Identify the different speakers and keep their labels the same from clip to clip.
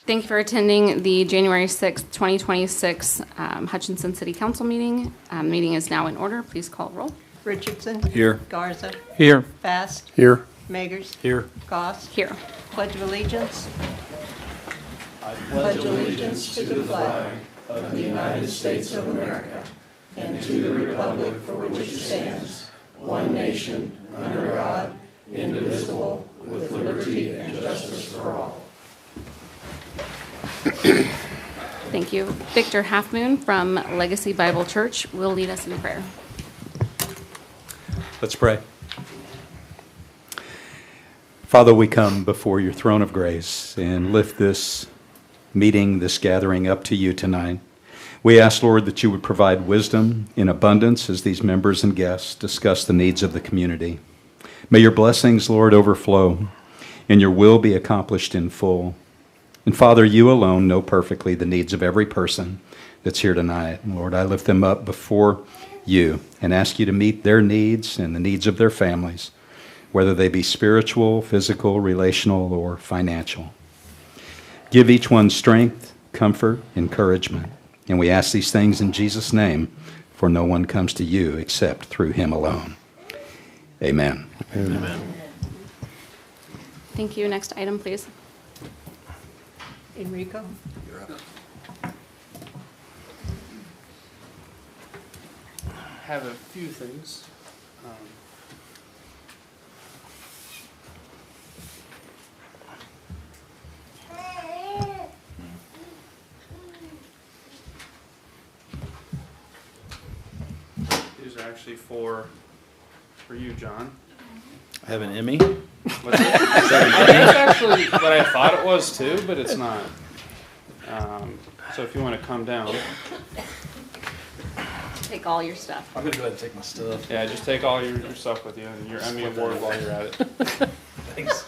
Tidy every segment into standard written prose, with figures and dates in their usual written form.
Speaker 1: Thank you for attending the January 6th, 2026 Hutchinson City Council meeting. The meeting is now in order. Please call roll.
Speaker 2: Richardson.
Speaker 3: Here.
Speaker 2: Garza.
Speaker 3: Here.
Speaker 2: Fast.
Speaker 3: Here.
Speaker 2: Magers.
Speaker 3: Here.
Speaker 2: Goss.
Speaker 1: Here.
Speaker 2: Pledge of allegiance.
Speaker 4: I pledge allegiance to the flag of the United States of America and to the republic for which it stands, one nation, under God, indivisible, with liberty and justice for all.
Speaker 1: Thank you. Victor Halfmoon from Legacy Bible Church will lead us in prayer.
Speaker 5: Let's pray. Father, we come before your throne of grace and lift this meeting, this gathering up to you tonight. We ask, Lord, that you would provide wisdom in abundance as these members and guests discuss the needs of the community. May your blessings, Lord, overflow and your will be accomplished in full. And Father, you alone know perfectly the needs of every person that's here tonight. And Lord, I lift them up before you and ask you to meet their needs and the needs of their families, whether they be spiritual, physical, relational, or financial. Give each one strength, comfort, encouragement. And we ask these things in Jesus' name, for no one comes to you except through him alone. Amen.
Speaker 3: Amen.
Speaker 1: Thank you. Next item, please.
Speaker 2: Enrico.
Speaker 3: You're up.
Speaker 6: Have a few things. These are actually for you, John.
Speaker 3: I have an Emmy.
Speaker 6: What's it? That's actually what I thought it was too, but it's not. So if you want to come down,
Speaker 1: Take all your stuff.
Speaker 3: I'm gonna go ahead and take my stuff.
Speaker 6: yeah, just take all your stuff with you and your Emmy award while you're at it.
Speaker 3: Thanks.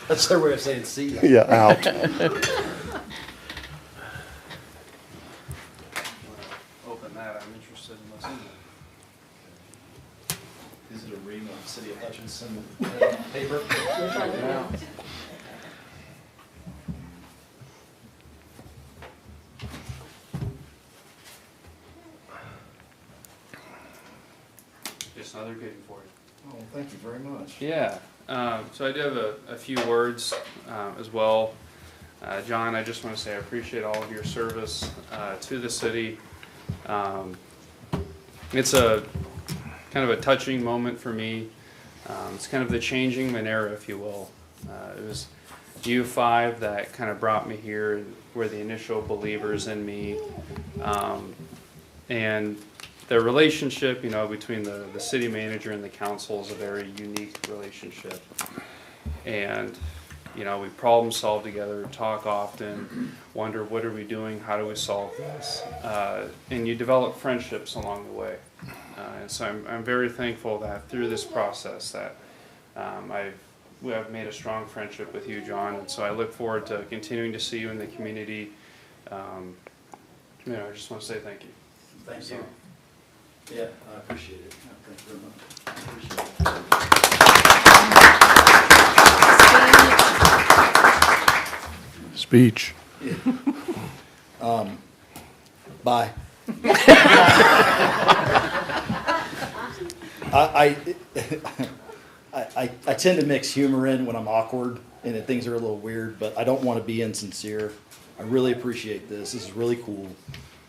Speaker 3: That's their way of saying see ya.
Speaker 7: Yeah, out.
Speaker 6: Open that. I'm interested in what's in there.
Speaker 3: Is it a ring on City of Hutchinson paper?
Speaker 6: Just another goodie for you.
Speaker 3: Oh, thank you very much.
Speaker 6: Yeah, so I do have a few words as well. John, I just want to say I appreciate all of your service to the city. It's a kind of a touching moment for me. It's kind of the changing of an era, if you will. It was you five that kind of brought me here and were the initial believers in me. And the relationship, you know, between the city manager and the council is a very unique relationship. And, you know, we problem solve together, talk often, wonder what are we doing, how do we solve this? And you develop friendships along the way. And so I'm very thankful that through this process that we have made a strong friendship with you, John. And so I look forward to continuing to see you in the community. You know, I just want to say thank you.
Speaker 3: Thank
Speaker 6: So,
Speaker 3: you. Yeah, I appreciate it. Thank you very much. I appreciate it.
Speaker 7: Speech.
Speaker 3: Bye. I tend to mix humor in when I'm awkward and that things are a little weird, but I don't want to be insincere. I really appreciate this. This is really cool.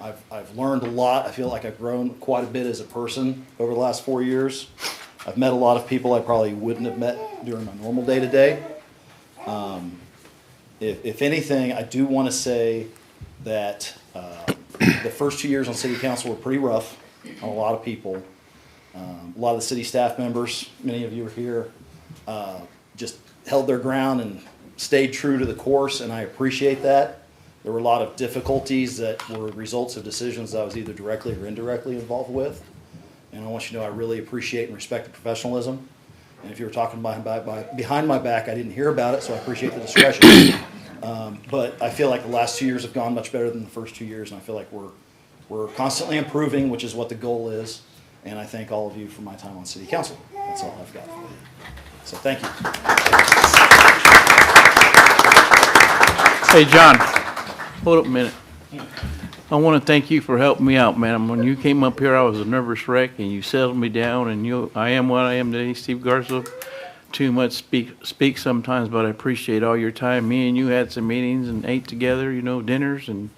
Speaker 3: I've learned a lot. I feel like I've grown quite a bit as a person over the last 4 years. I've met a lot of people I probably wouldn't have met during my normal day-to-day. If anything, I do want to say that the first 2 years on city council were pretty rough on a lot of people. A lot of the city staff members, many of you are here, just held their ground and stayed true to the course, and I appreciate that. There were a lot of difficulties that were results of decisions that I was either directly or indirectly involved with. And I want you to know I really appreciate and respect the professionalism. And if you were talking behind my back, I didn't hear about it, so I appreciate the discretion. But I feel like the last 2 years have gone much better than the first 2 years, and I feel like we're constantly improving, which is what the goal is. And I thank all of you for my time on city council. That's all I've got for you. So thank you.
Speaker 7: Hey, John, hold up a minute. I want to thank you for helping me out, man. When you came up here, I was a nervous wreck, and you settled me down, and I am what I am today, Steve Garza. Too much speak sometimes, but I appreciate all your time. Me and you had some meetings and ate together, dinners, and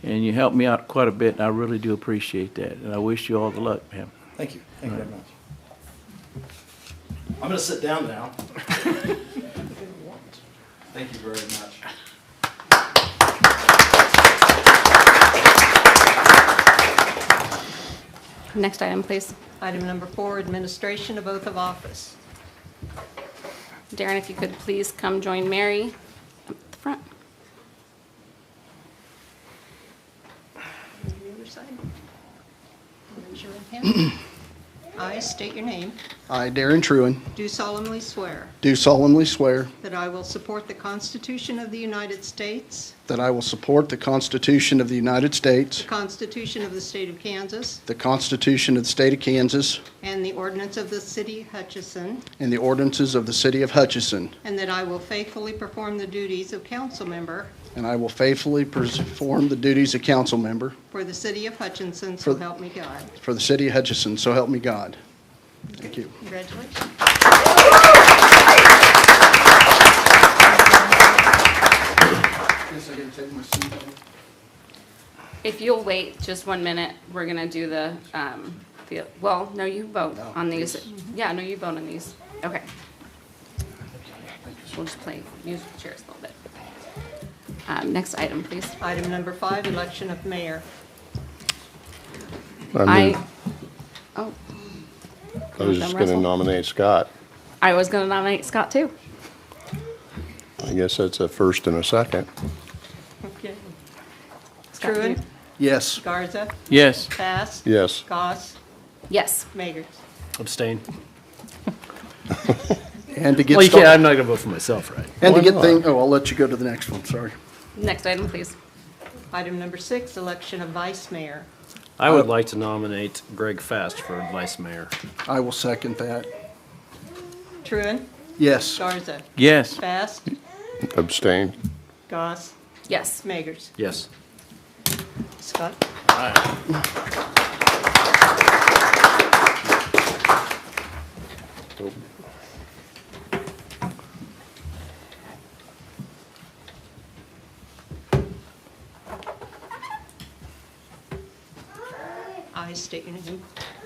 Speaker 7: you helped me out quite a bit, and I really do appreciate that. And I wish you all the luck, man.
Speaker 3: Thank you. Thank you very much. I'm going to sit down now. Thank you very much.
Speaker 1: Next item, please.
Speaker 2: Item number 4, administration of oath of office.
Speaker 1: Darren, if you could please come join Mary up the front.
Speaker 2: The other side. Raise your right hand. I state your name.
Speaker 8: I, Darren Truen,
Speaker 2: Do solemnly swear
Speaker 8: do solemnly swear
Speaker 2: that I will support the Constitution of the United States,
Speaker 8: that I will support the Constitution of the United States,
Speaker 2: the Constitution of the State of Kansas,
Speaker 8: the Constitution of the State of Kansas,
Speaker 2: and the ordinance of the City of Hutchinson,
Speaker 8: and the ordinances of the City of Hutchinson,
Speaker 2: and that I will faithfully perform the duties of council member
Speaker 8: and I will faithfully perform the duties of council member
Speaker 2: for the City of Hutchinson, so help me God.
Speaker 8: for the City of Hutchinson, so help me God. Thank you.
Speaker 2: Congratulations.
Speaker 1: If you'll wait just 1 minute, we're gonna do well, no, you vote on these. Yeah, no, you vote on these. Okay. We'll just play musical chairs a little bit. Next item, please.
Speaker 2: Item number 5, election of mayor.
Speaker 1: I
Speaker 9: was just going to nominate Scott.
Speaker 1: I was gonna nominate Scott too.
Speaker 9: I guess that's a first and a second.
Speaker 2: Okay.
Speaker 1: Scott,
Speaker 2: Truen,
Speaker 1: you-
Speaker 8: Yes.
Speaker 2: Garza,
Speaker 7: Yes.
Speaker 2: Bass,
Speaker 9: Yes.
Speaker 2: Goss,
Speaker 1: Yes.
Speaker 2: Magers.
Speaker 10: Abstain.
Speaker 8: And to get
Speaker 10: Well, you can't,
Speaker 8: started,
Speaker 10: I'm not gonna vote for myself, right?
Speaker 8: and to
Speaker 9: Why
Speaker 8: get
Speaker 9: not?
Speaker 8: things, I'll let you go to the next one, sorry.
Speaker 1: Next item, please.
Speaker 2: Item number 6, election of vice mayor.
Speaker 10: I would like to nominate Greg Fast for vice mayor.
Speaker 8: I will second that.
Speaker 2: Truen,
Speaker 8: Yes.
Speaker 2: Garza,
Speaker 7: Yes.
Speaker 2: Bass,
Speaker 9: Abstain.
Speaker 2: Goss,
Speaker 1: Yes.
Speaker 2: Magers.
Speaker 10: Yes.
Speaker 2: Scott? I state your name.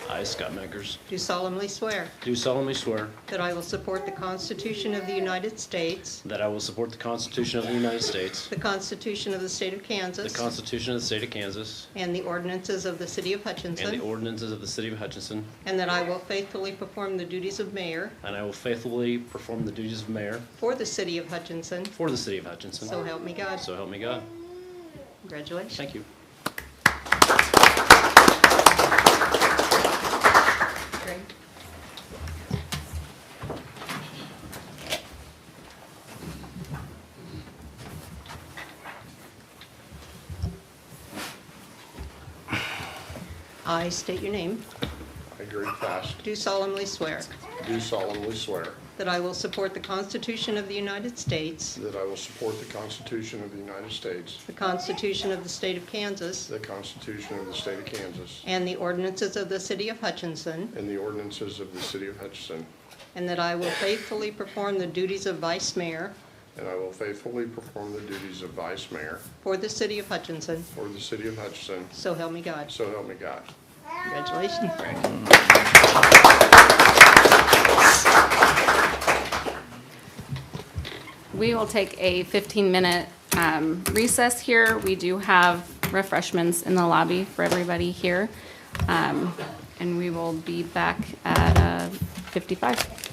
Speaker 10: I, Scott Meckers,
Speaker 2: Do solemnly swear
Speaker 10: do solemnly swear
Speaker 2: that I will support the Constitution of the United States,
Speaker 10: that I will support the Constitution of the United States,
Speaker 2: the Constitution of the State of
Speaker 10: the
Speaker 2: Kansas,
Speaker 10: Constitution of the State of Kansas,
Speaker 2: and the ordinances of the City of
Speaker 10: and the
Speaker 2: Hutchinson,
Speaker 10: ordinances of the City of Hutchinson,
Speaker 2: and that I will faithfully perform the duties of mayor
Speaker 10: and I will faithfully perform the duties of mayor
Speaker 2: for the City of Hutchinson,
Speaker 10: for the City of Hutchinson.
Speaker 2: so help me God.
Speaker 10: So help me God.
Speaker 2: Congratulations.
Speaker 10: Thank you.
Speaker 2: Greg? I state your name.
Speaker 9: I, Greg Fast,
Speaker 2: Do solemnly swear
Speaker 9: do solemnly swear
Speaker 2: that I will support the Constitution of the United States,
Speaker 9: that I will support the Constitution of the United States,
Speaker 2: the Constitution of the State of Kansas,
Speaker 9: the Constitution of the State of Kansas,
Speaker 2: and the ordinances of the City of Hutchinson,
Speaker 9: and the ordinances of the City of Hutchinson,
Speaker 2: and that I will faithfully perform the duties of vice mayor
Speaker 9: and I will faithfully perform the duties of vice mayor
Speaker 2: for the City of Hutchinson,
Speaker 9: for the City of Hutchinson,
Speaker 2: so help me God.
Speaker 9: so help me God.
Speaker 2: Congratulations, Greg.
Speaker 1: We will take a 15-minute recess here. We do have refreshments in the lobby for everybody here. And we will be back at 55.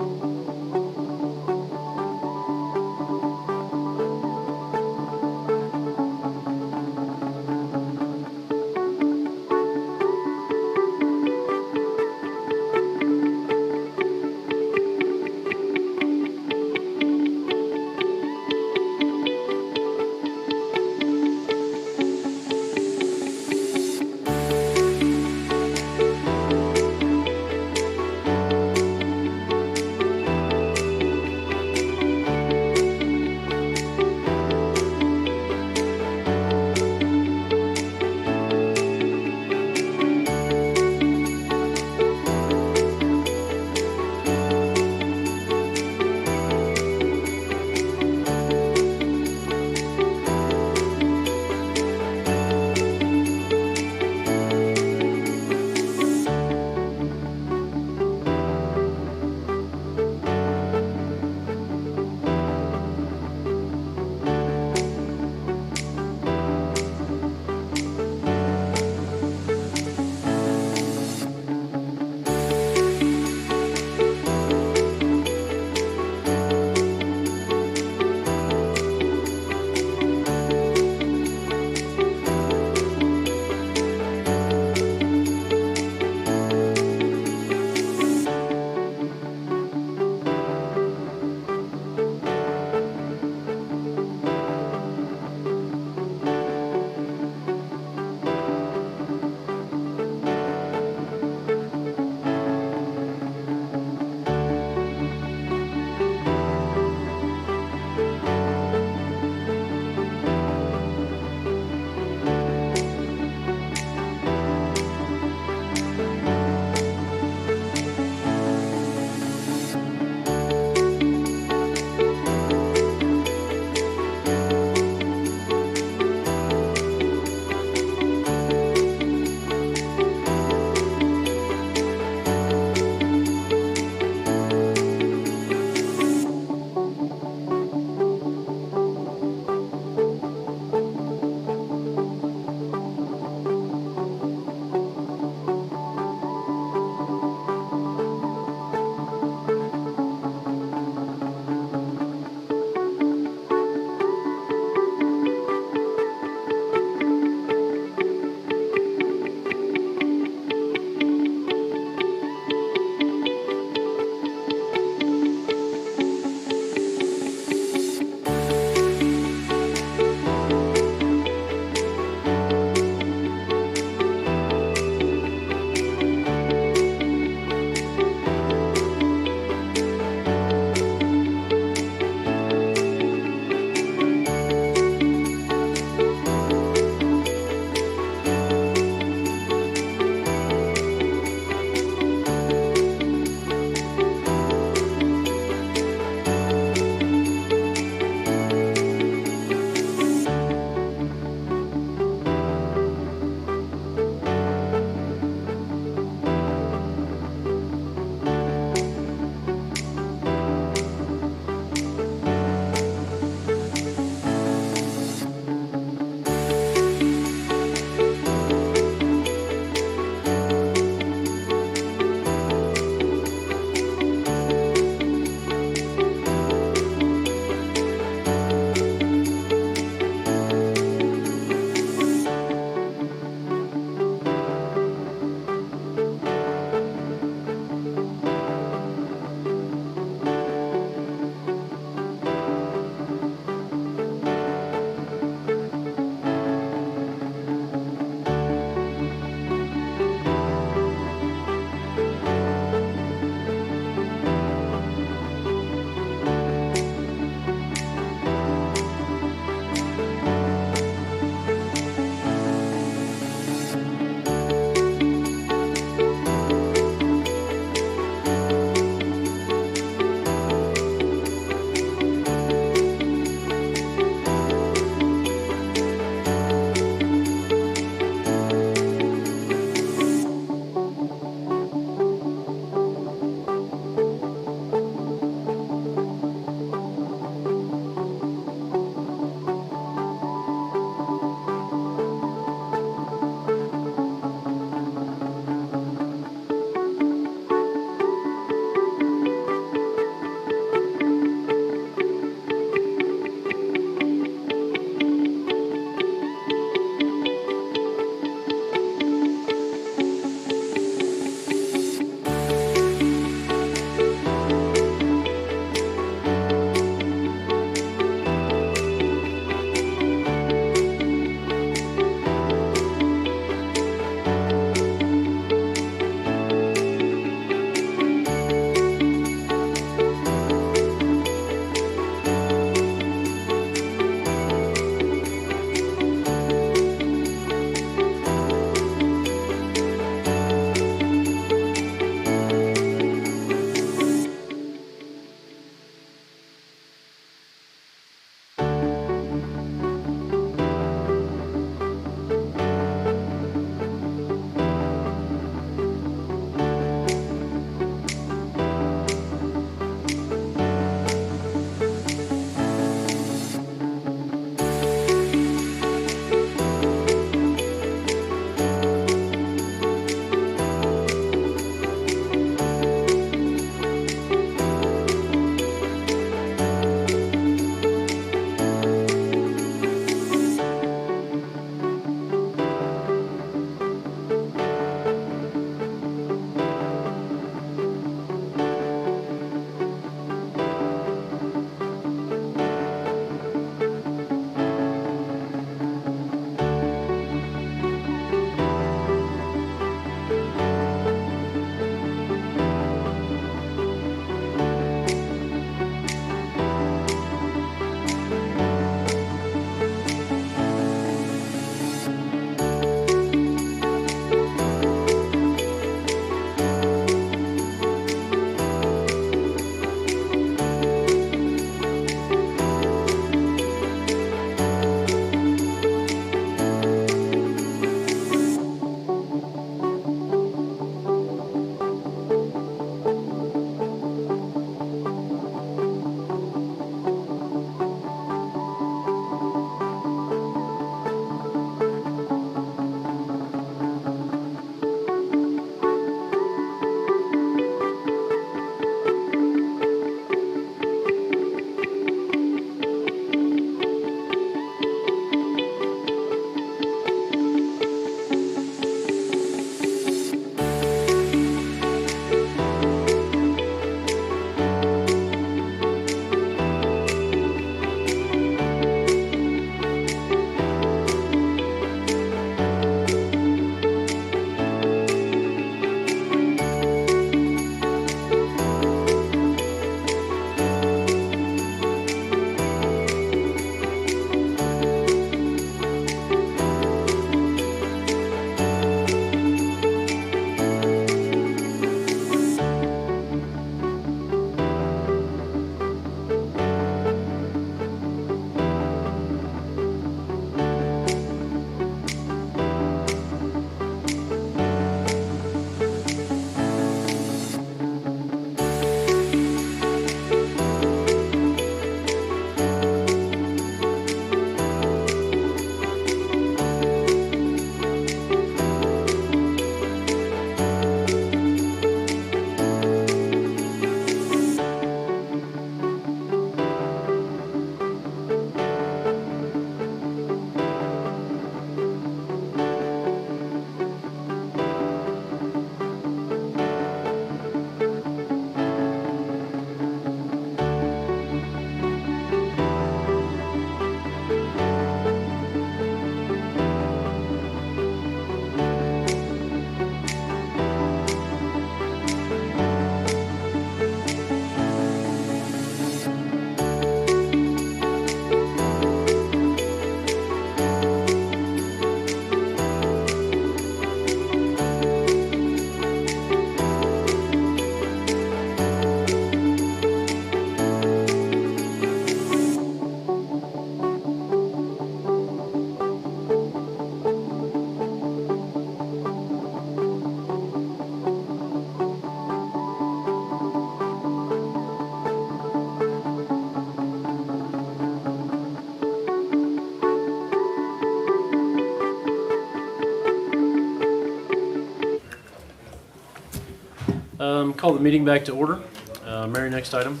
Speaker 10: Call the meeting back to order. Mary, next item.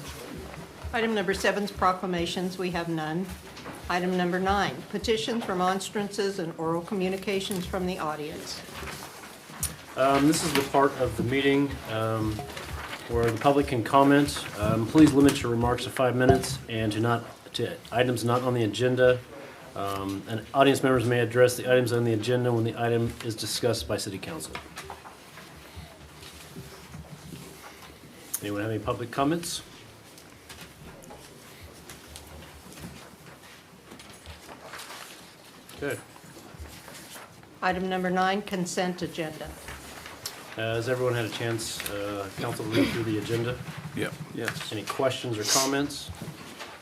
Speaker 2: Item number 7 is proclamations. We have none. Item number 9, petitions, remonstrances, and oral communications from the audience.
Speaker 10: This is the part of the meeting where the public can comment. Please limit your remarks to 5 minutes and to items not on the agenda. And audience members may address the items on the agenda when the item is discussed by City Council. Anyone have any public comments? Okay.
Speaker 2: Item number 9, consent agenda.
Speaker 10: Has everyone had a chance, council, to read through the agenda?
Speaker 7: Yep. Yes.
Speaker 10: Any questions or comments?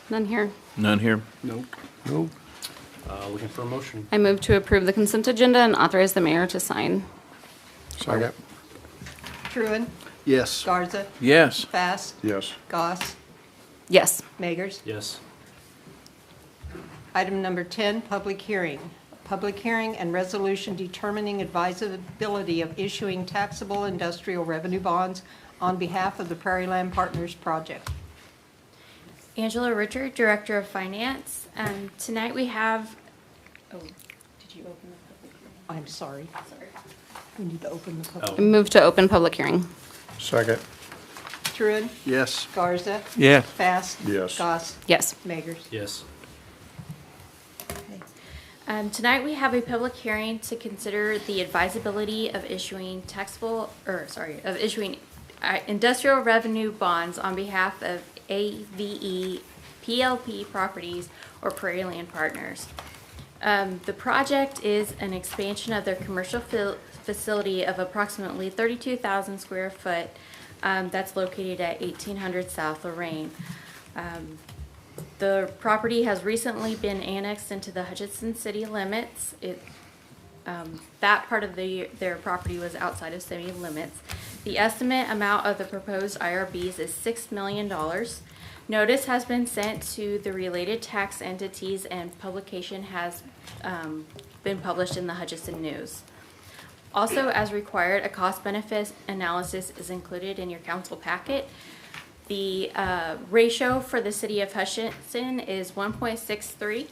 Speaker 1: None here.
Speaker 7: None here.
Speaker 9: Nope.
Speaker 10: Looking for a motion.
Speaker 1: I move to approve the consent agenda and authorize the mayor to sign.
Speaker 9: Second.
Speaker 2: Truen,
Speaker 8: Yes.
Speaker 2: Garza,
Speaker 7: Yes.
Speaker 2: Fast,
Speaker 9: Yes.
Speaker 2: Goss,
Speaker 1: Yes.
Speaker 2: Magers.
Speaker 10: Yes.
Speaker 2: Item number 10, public hearing. Public hearing and resolution determining advisability of issuing taxable industrial revenue bonds on behalf of the Prairie Land Partners Project.
Speaker 11: Angela Richard, Director of Finance. Tonight we have, did you open the public hearing?
Speaker 2: I'm sorry. We need to open the public.
Speaker 1: I move to open public hearing.
Speaker 9: Second.
Speaker 2: Truen,
Speaker 8: Yes.
Speaker 2: Garza,
Speaker 7: Yes.
Speaker 2: Fast,
Speaker 9: Yes.
Speaker 2: Goss,
Speaker 1: Yes.
Speaker 2: Magers.
Speaker 10: Yes.
Speaker 11: Tonight we have a public hearing to consider the advisability of issuing industrial revenue bonds on behalf of AVE PLP Properties or Prairie Land Partners. The project is an expansion of their commercial facility of approximately 32,000 square foot that's located at 1800 South Lorraine. The property has recently been annexed into the Hutchinson city limits. That part of their property was outside of city limits. The estimate amount of the proposed IRBs is $6 million. Notice has been sent to the related tax entities and publication has been published in the Hutchinson News. Also, as required, a cost-benefit analysis is included in your council packet. The ratio for the city of Hutchinson is 1.63.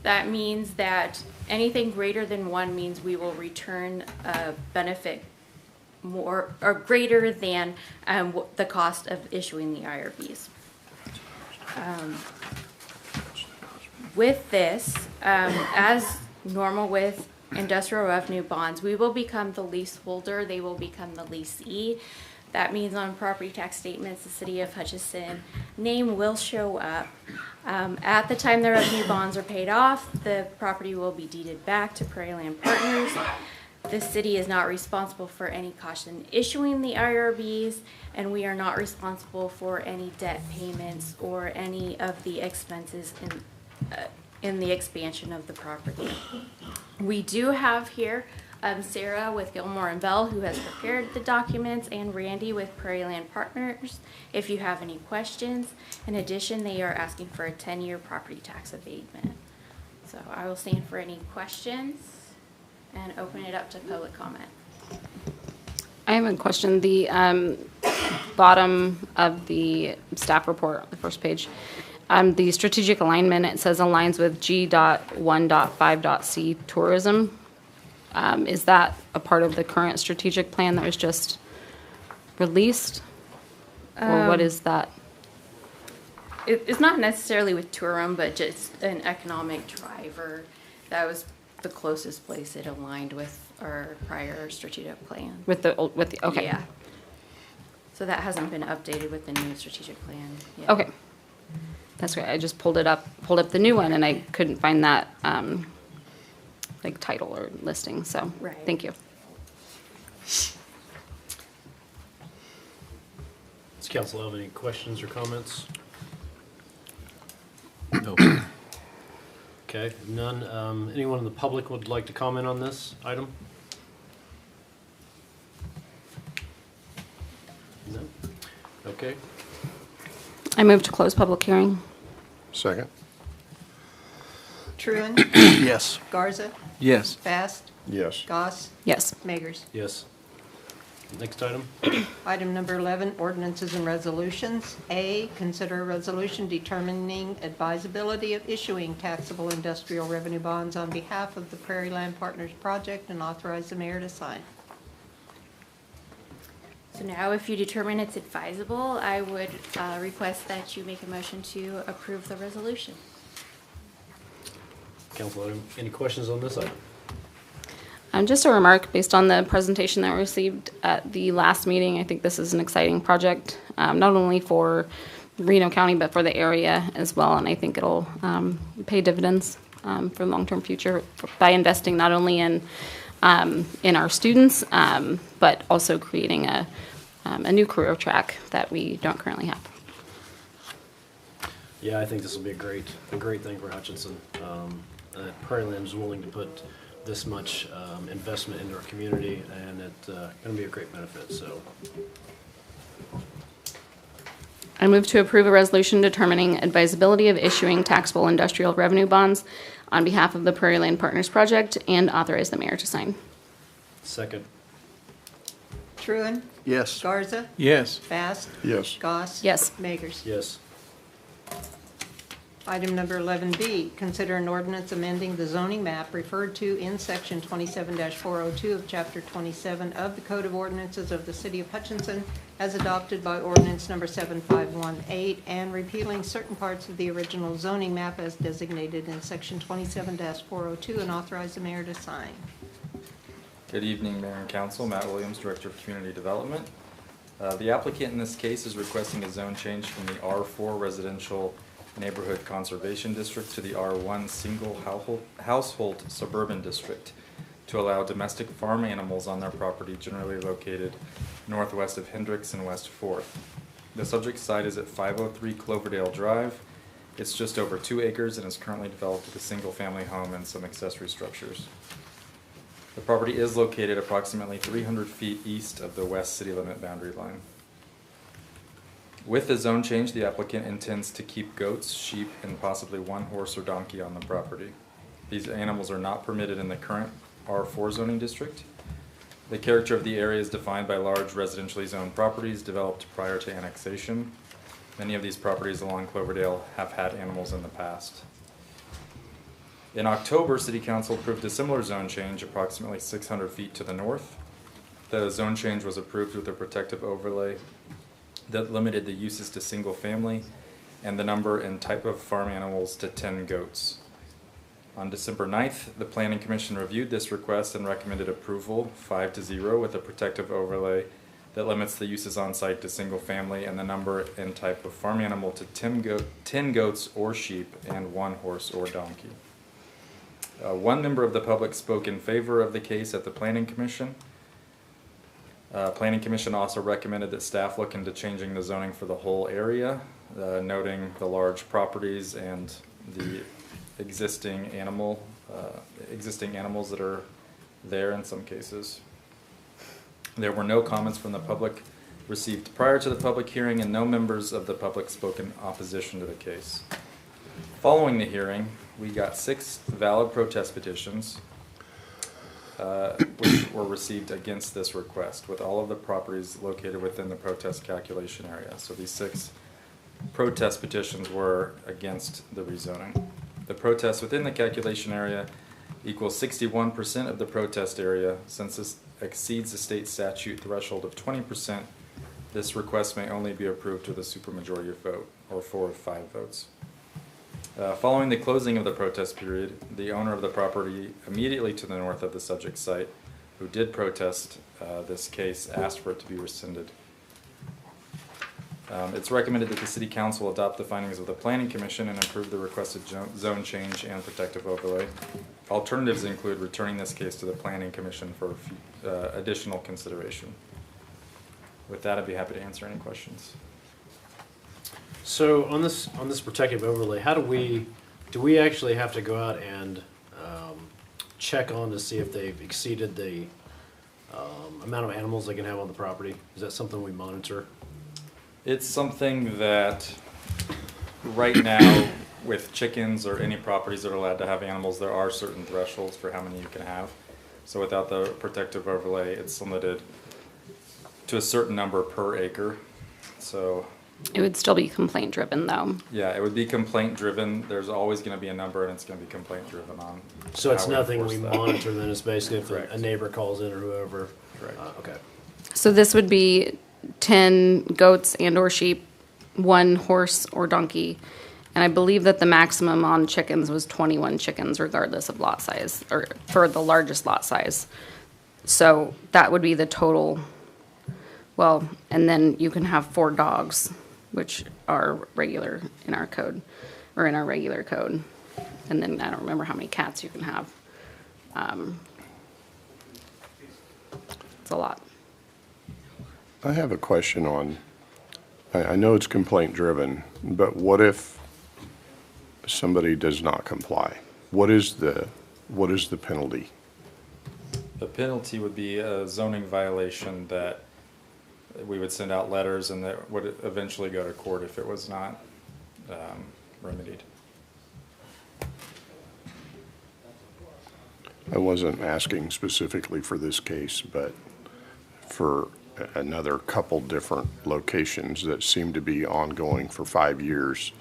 Speaker 11: That means that anything greater than 1 means we will return a benefit more or greater than the cost of issuing the IRBs. With this, as normal with industrial revenue bonds, we will become the leaseholder, they will become the leasee. That means on property tax statements, the city of Hutchinson name will show up. At the time the revenue bonds are paid off, the property will be deeded back to Prairie Land Partners. The city is not responsible for any cost in issuing the IRBs, and we are not responsible for any debt payments or any of the expenses in the expansion of the property. We do have here Sarah with Gilmore and Bell, who has prepared the documents, and Randy with Prairie Land Partners, if you have any questions. In addition, they are asking for a 10-year property tax abatement. So I will stand for any questions and open it up to public comment.
Speaker 1: I have a question. The bottom of the staff report, the first page, the strategic alignment, it says aligns with G.1.5.C tourism. Is that a part of the current strategic plan that was just released? Or what is that?
Speaker 11: It's not necessarily with tourism, but just an economic driver. That was the closest place it aligned with our prior strategic plan.
Speaker 1: Okay.
Speaker 11: Yeah. So that hasn't been updated with the new strategic plan yet.
Speaker 1: Okay. That's great. I just pulled up the new one and I couldn't find that, like title or listing, so,
Speaker 11: Right.
Speaker 1: Thank you.
Speaker 10: Does council have any questions or comments?
Speaker 7: No.
Speaker 10: Okay, none. Anyone in the public would like to comment on this item? No? Okay.
Speaker 1: I move to close public hearing.
Speaker 9: Second.
Speaker 2: Truen,
Speaker 8: Yes.
Speaker 2: Garza,
Speaker 7: Yes.
Speaker 2: Fast,
Speaker 9: Yes.
Speaker 2: Goss,
Speaker 1: Yes.
Speaker 2: Magers.
Speaker 10: Yes. Next item.
Speaker 2: Item number 11, ordinances and resolutions. A, consider a resolution determining advisability of issuing taxable industrial revenue bonds on behalf of the Prairie Land Partners Project and authorize the mayor to sign.
Speaker 11: So now if you determine it's advisable, I would request that you make a motion to approve the resolution.
Speaker 10: Council, any questions on this item?
Speaker 1: Just a remark based on the presentation that we received at the last meeting. I think this is an exciting project, not only for Reno County, but for the area as well. And I think it'll pay dividends for the long-term future by investing not only in our students, but also creating a new career track that we don't currently have.
Speaker 10: Yeah, I think this will be a great thing for Hutchinson. Prairie Land is willing to put this much investment into our community, and it's going to be a great benefit. So,
Speaker 1: I move to approve a resolution determining advisability of issuing taxable industrial revenue bonds on behalf of the Prairie Land Partners Project and authorize the mayor to sign.
Speaker 10: second.
Speaker 2: Truen?
Speaker 8: Yes.
Speaker 2: Garza?
Speaker 7: Yes.
Speaker 2: Bast?
Speaker 9: Yes.
Speaker 2: Goss?
Speaker 1: Yes.
Speaker 2: Magers?
Speaker 10: Yes.
Speaker 2: Item number 11B, consider an ordinance amending the zoning map referred to in section 27-402 of chapter 27 of the Code of Ordinances of the City of Hutchinson as adopted by ordinance number 7518 and repealing certain parts of the original zoning map as designated in section 27-402 and authorize the mayor to sign.
Speaker 12: Good evening, Mayor and Council. Matt Williams, Director of Community Development. The applicant in this case is requesting a zone change from the R4 Residential Neighborhood Conservation District to the R1 Single Household Suburban District to allow domestic farm animals on their property generally located northwest of Hendricks and West 4th. The subject site is at 503 Cloverdale Drive. It's just over 2 acres and is currently developed with a single-family home and some accessory structures. The property is located approximately 300 feet east of the west city limit boundary line. With the zone change, the applicant intends to keep goats, sheep, and possibly 1 horse or donkey on the property. These animals are not permitted in the current R4 zoning district. The character of the area is defined by large residentially zoned properties developed prior to annexation. Many of these properties along Cloverdale have had animals in the past. In October, City Council approved a similar zone change approximately 600 feet to the north. The zone change was approved with a protective overlay that limited the uses to single family and the number and type of farm animals to 10 goats. On December 9th, the Planning Commission reviewed this request and recommended approval 5-0 with a protective overlay that limits the uses on site to single family and the number and type of farm animal to 10 goats or sheep and 1 horse or donkey. One member of the public spoke in favor of the case at the Planning Commission. Planning Commission also recommended that staff look into changing the zoning for the whole area, noting the large properties and the existing animals that are there in some cases. There were no comments from the public received prior to the public hearing, and no members of the public spoke in opposition to the case. Following the hearing, we got 6 valid protest petitions which were received against this request, with all of the properties located within the protest calculation area. So these 6 protest petitions were against the rezoning. The protests within the calculation area equals 61% of the protest area. Since this exceeds the state statute threshold of 20%, this request may only be approved with a supermajority vote, or 4 of 5 votes. Following the closing of the protest period, the owner of the property immediately to the north of the subject site, who did protest this case, asked for it to be rescinded. It's recommended that the City Council adopt the findings of the Planning Commission and approve the requested zone change and protective overlay. Alternatives include returning this case to the Planning Commission for additional consideration. With that, I'd be happy to answer any questions.
Speaker 10: So on this protective overlay, do we actually have to go out and check on to see if they've exceeded the amount of animals they can have on the property? Is that something we monitor?
Speaker 12: It's something that right now with chickens or any properties that are allowed to have animals, there are certain thresholds for how many you can have. So without the protective overlay, it's limited to a certain number per acre. So,
Speaker 1: It would still be complaint driven though.
Speaker 12: yeah, it would be complaint driven. There's always going to be a number, and it's going to be complaint driven on.
Speaker 10: So it's
Speaker 12: how we
Speaker 10: nothing
Speaker 12: enforce
Speaker 10: we
Speaker 12: that.
Speaker 10: monitor, then it's basically if
Speaker 12: Correct.
Speaker 10: a neighbor calls in or whoever?
Speaker 12: Correct.
Speaker 10: Okay.
Speaker 1: So this would be 10 goats and or sheep, 1 horse or donkey. And I believe that the maximum on chickens was 21 chickens regardless of lot size, or for the largest lot size. So that would be the total. Well, and then you can have 4 dogs, which are regular in our code, or in our regular code. And then I don't remember how many cats you can have. It's a lot.
Speaker 9: I have a question on, I know it's complaint driven, but what if somebody does not comply? What is the penalty?
Speaker 12: The penalty would be a zoning violation that we would send out letters, and that would eventually go to court if it was not remedied.
Speaker 9: I wasn't asking specifically for this case, but for another couple different locations that seem to be ongoing for 5 years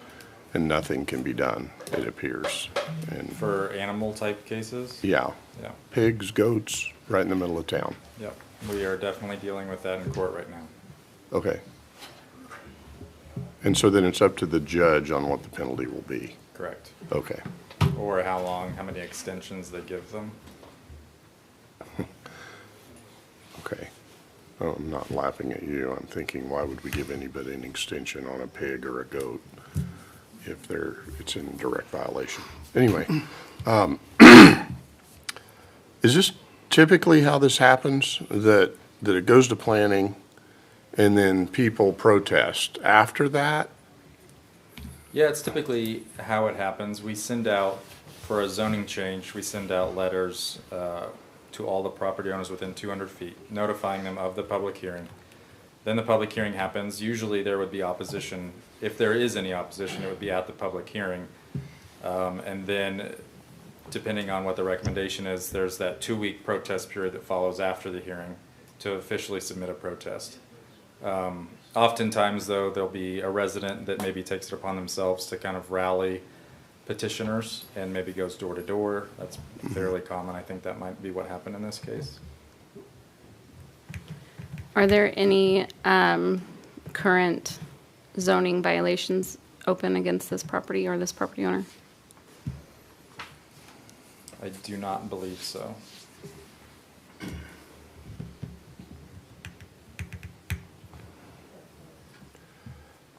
Speaker 9: and nothing can be done, it appears. And
Speaker 12: For animal type cases?
Speaker 9: yeah,
Speaker 12: Yeah.
Speaker 9: pigs, goats, right in the middle of town.
Speaker 12: Yep. We are definitely dealing with that in court right now.
Speaker 9: Okay. And so then it's up to the judge on what the penalty will be.
Speaker 12: Correct.
Speaker 9: Okay.
Speaker 12: Or how long, how many extensions they give them.
Speaker 9: Okay. Oh, I'm not laughing at you. I'm thinking, why would we give anybody an extension on a pig or a goat if it's in direct violation? Anyway, is this typically how this happens? That it goes to planning and then people protest after that?
Speaker 12: Yeah, it's typically how it happens. We send out, for a zoning change, we send out letters to all the property owners within 200 feet, notifying them of the public hearing. Then the public hearing happens. Usually there would be opposition. If there is any opposition, it would be at the public hearing. And then, depending on what the recommendation is, there's that 2-week protest period that follows after the hearing to officially submit a protest. Oftentimes, though, there'll be a resident that maybe takes it upon themselves to kind of rally petitioners and maybe goes door to door. That's fairly common. I think that might be what happened in this case.
Speaker 1: Are there any current zoning violations open against this property or this property owner?
Speaker 12: I do not believe so.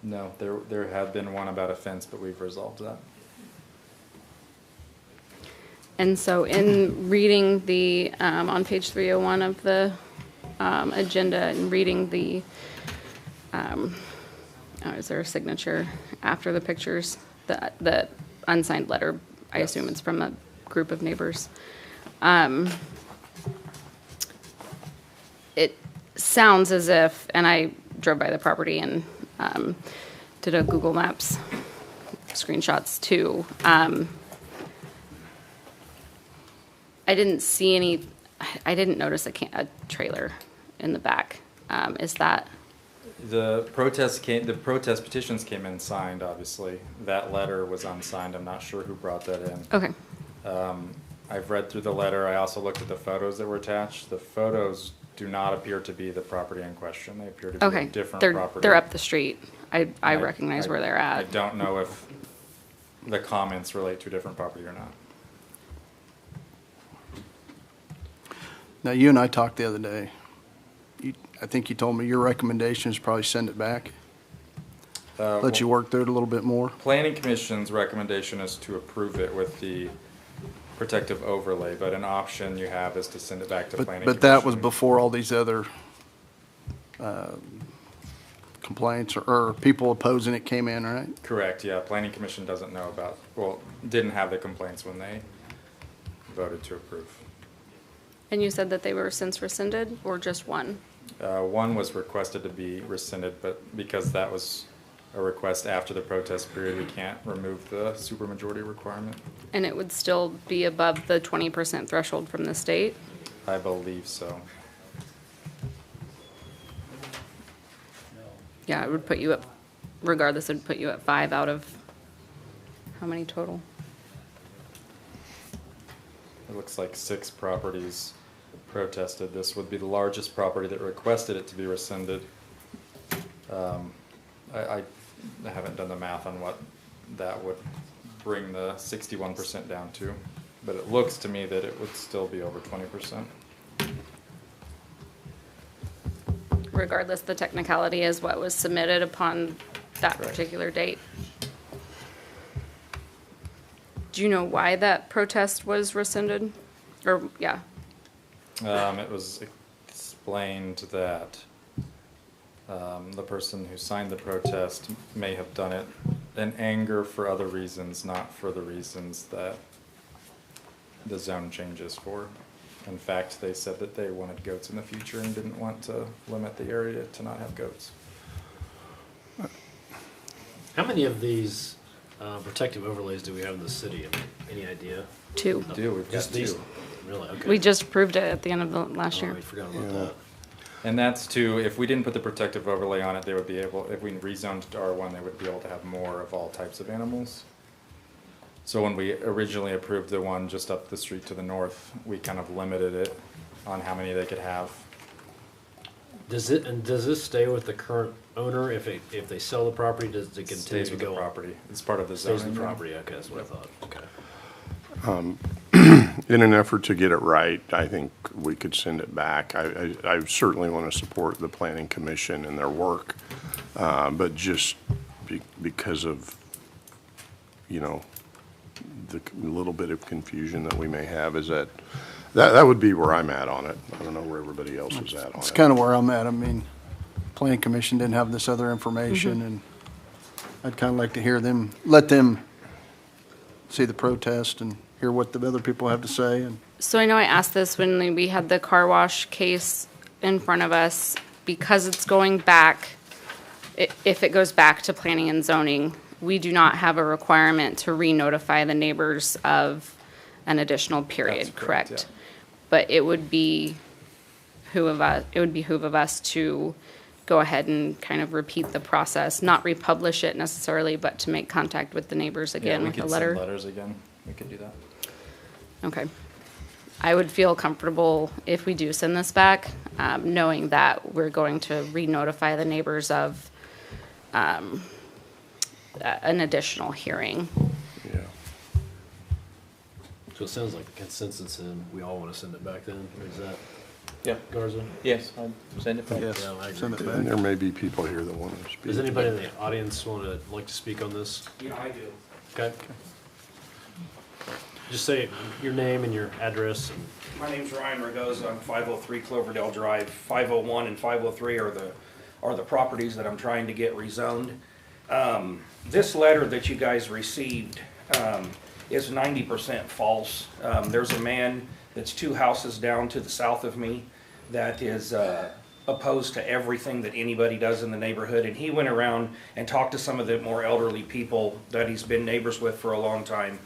Speaker 12: No, there had been one about a fence, but we've resolved that.
Speaker 1: And so in reading the, on page 301 of the agenda and reading the, is there a signature after the pictures? The unsigned letter, I assume it's from a group of neighbors. It sounds as if, and I drove by the property and did a Google Maps screenshots too. I didn't see any, I didn't notice a trailer in the back. Is that?
Speaker 12: The protest petitions came in signed, obviously. That letter was unsigned. I'm not sure who brought that in.
Speaker 1: Okay.
Speaker 12: I've read through the letter. I also looked at the photos that were attached. The photos do not appear to be the property in question. They appear to be
Speaker 1: Okay.
Speaker 12: a different
Speaker 1: They're,
Speaker 12: property.
Speaker 1: they're up the street. I recognize where they're
Speaker 12: I
Speaker 1: at.
Speaker 12: don't know if the comments relate to a different property or not.
Speaker 8: Now, you and I talked the other day. I think you told me your recommendation is probably send it back, let you work through it a little bit more.
Speaker 12: Planning Commission's recommendation is to approve it with the protective overlay, but an option you have is to send it back to Planning Commission.
Speaker 8: But that was before all these other complaints or people opposing it came in, right?
Speaker 12: Correct, yeah. Planning Commission doesn't know about, well, didn't have the complaints when they voted to approve.
Speaker 1: And you said that they were since rescinded or just one?
Speaker 12: One was requested to be rescinded, but because that was a request after the protest period, we can't remove the supermajority requirement.
Speaker 1: And it would still be above the 20% threshold from the state?
Speaker 12: I believe so.
Speaker 1: Yeah, it would put you at, regardless, it would put you at 5 out of, how many total?
Speaker 12: It looks like 6 properties protested. This would be the largest property that requested it to be rescinded. I haven't done the math on what that would bring the 61% down to, but it looks to me that it would still be over 20%.
Speaker 1: Regardless, the technicality is what was submitted upon that
Speaker 12: Correct.
Speaker 1: particular date. Do you know why that protest was rescinded? Or, yeah,
Speaker 12: It was explained that the person who signed the protest may have done it in anger for other reasons, not for the reasons that the zone changes for. In fact, they said that they wanted goats in the future and didn't want to limit the area to not have goats.
Speaker 10: How many of these protective overlays do we have in the city? Any idea?
Speaker 1: 2.
Speaker 12: We've got
Speaker 10: Just these?
Speaker 12: 2.
Speaker 10: Really? Okay.
Speaker 1: We just approved it at the end of the last
Speaker 10: Oh,
Speaker 1: year.
Speaker 10: we forgot about that.
Speaker 12: And that's to, if we didn't put the protective overlay on it, they would be able, if we rezoned to R1, they would be able to have more of all types of animals. So when we originally approved the one just up the street to the north, we kind of limited it on how many they could have.
Speaker 10: Does this stay with the current owner if they sell the property? Does it continue
Speaker 12: Stays
Speaker 10: to
Speaker 12: with the
Speaker 10: go?
Speaker 12: property. It's part of the
Speaker 10: Stays
Speaker 12: zoning.
Speaker 10: with the property. Okay, that's what I thought. Okay.
Speaker 9: In an effort to get it right, I think we could send it back. I certainly want to support the planning commission and their work, but just because of, the little bit of confusion that we may have, is that would be where I'm at on it. I don't know where everybody else is at on it.
Speaker 8: It's kind of where I'm at. I mean, planning commission didn't have this other information, and I'd kind of like to hear them, let them see the protest and hear what the other people have to say. And
Speaker 1: So I know I asked this when we had the car wash case in front of us, because it's going back, if it goes back to planning and zoning, we do not have a requirement to re-notify the neighbors of an additional period,
Speaker 12: That's correct,
Speaker 1: correct?
Speaker 12: yeah.
Speaker 1: But it would behoove of us to go ahead and kind of repeat the process, not republish it necessarily, but to make contact with the neighbors again
Speaker 12: Yeah, we
Speaker 1: with a
Speaker 12: could
Speaker 1: letter.
Speaker 12: send letters again. We could do that.
Speaker 1: Okay. I would feel comfortable if we do send this back, knowing that we're going to re-notify the neighbors of an additional hearing.
Speaker 9: Yeah.
Speaker 10: So it sounds like a consensus, and we all want to send it back then. Or is that
Speaker 4: Yeah.
Speaker 10: Garza?
Speaker 4: Yes, I'll send it back.
Speaker 8: yes,
Speaker 10: Yeah, I agree.
Speaker 8: send it
Speaker 9: And there
Speaker 8: back.
Speaker 9: may be people here that want to speak.
Speaker 10: Does anybody in the audience like to speak on this?
Speaker 13: Yeah, I do.
Speaker 10: Okay. Just say your name and your address.
Speaker 13: My name's Ryan Ragoza. I'm 503 Cloverdale Drive. 501 and 503 are the properties that I'm trying to get rezoned. This letter that you guys received is 90% false. There's a man that's 2 houses down to the south of me that is opposed to everything that anybody does in the neighborhood, and he went around and talked to some of the more elderly people that he's been neighbors with for a long time,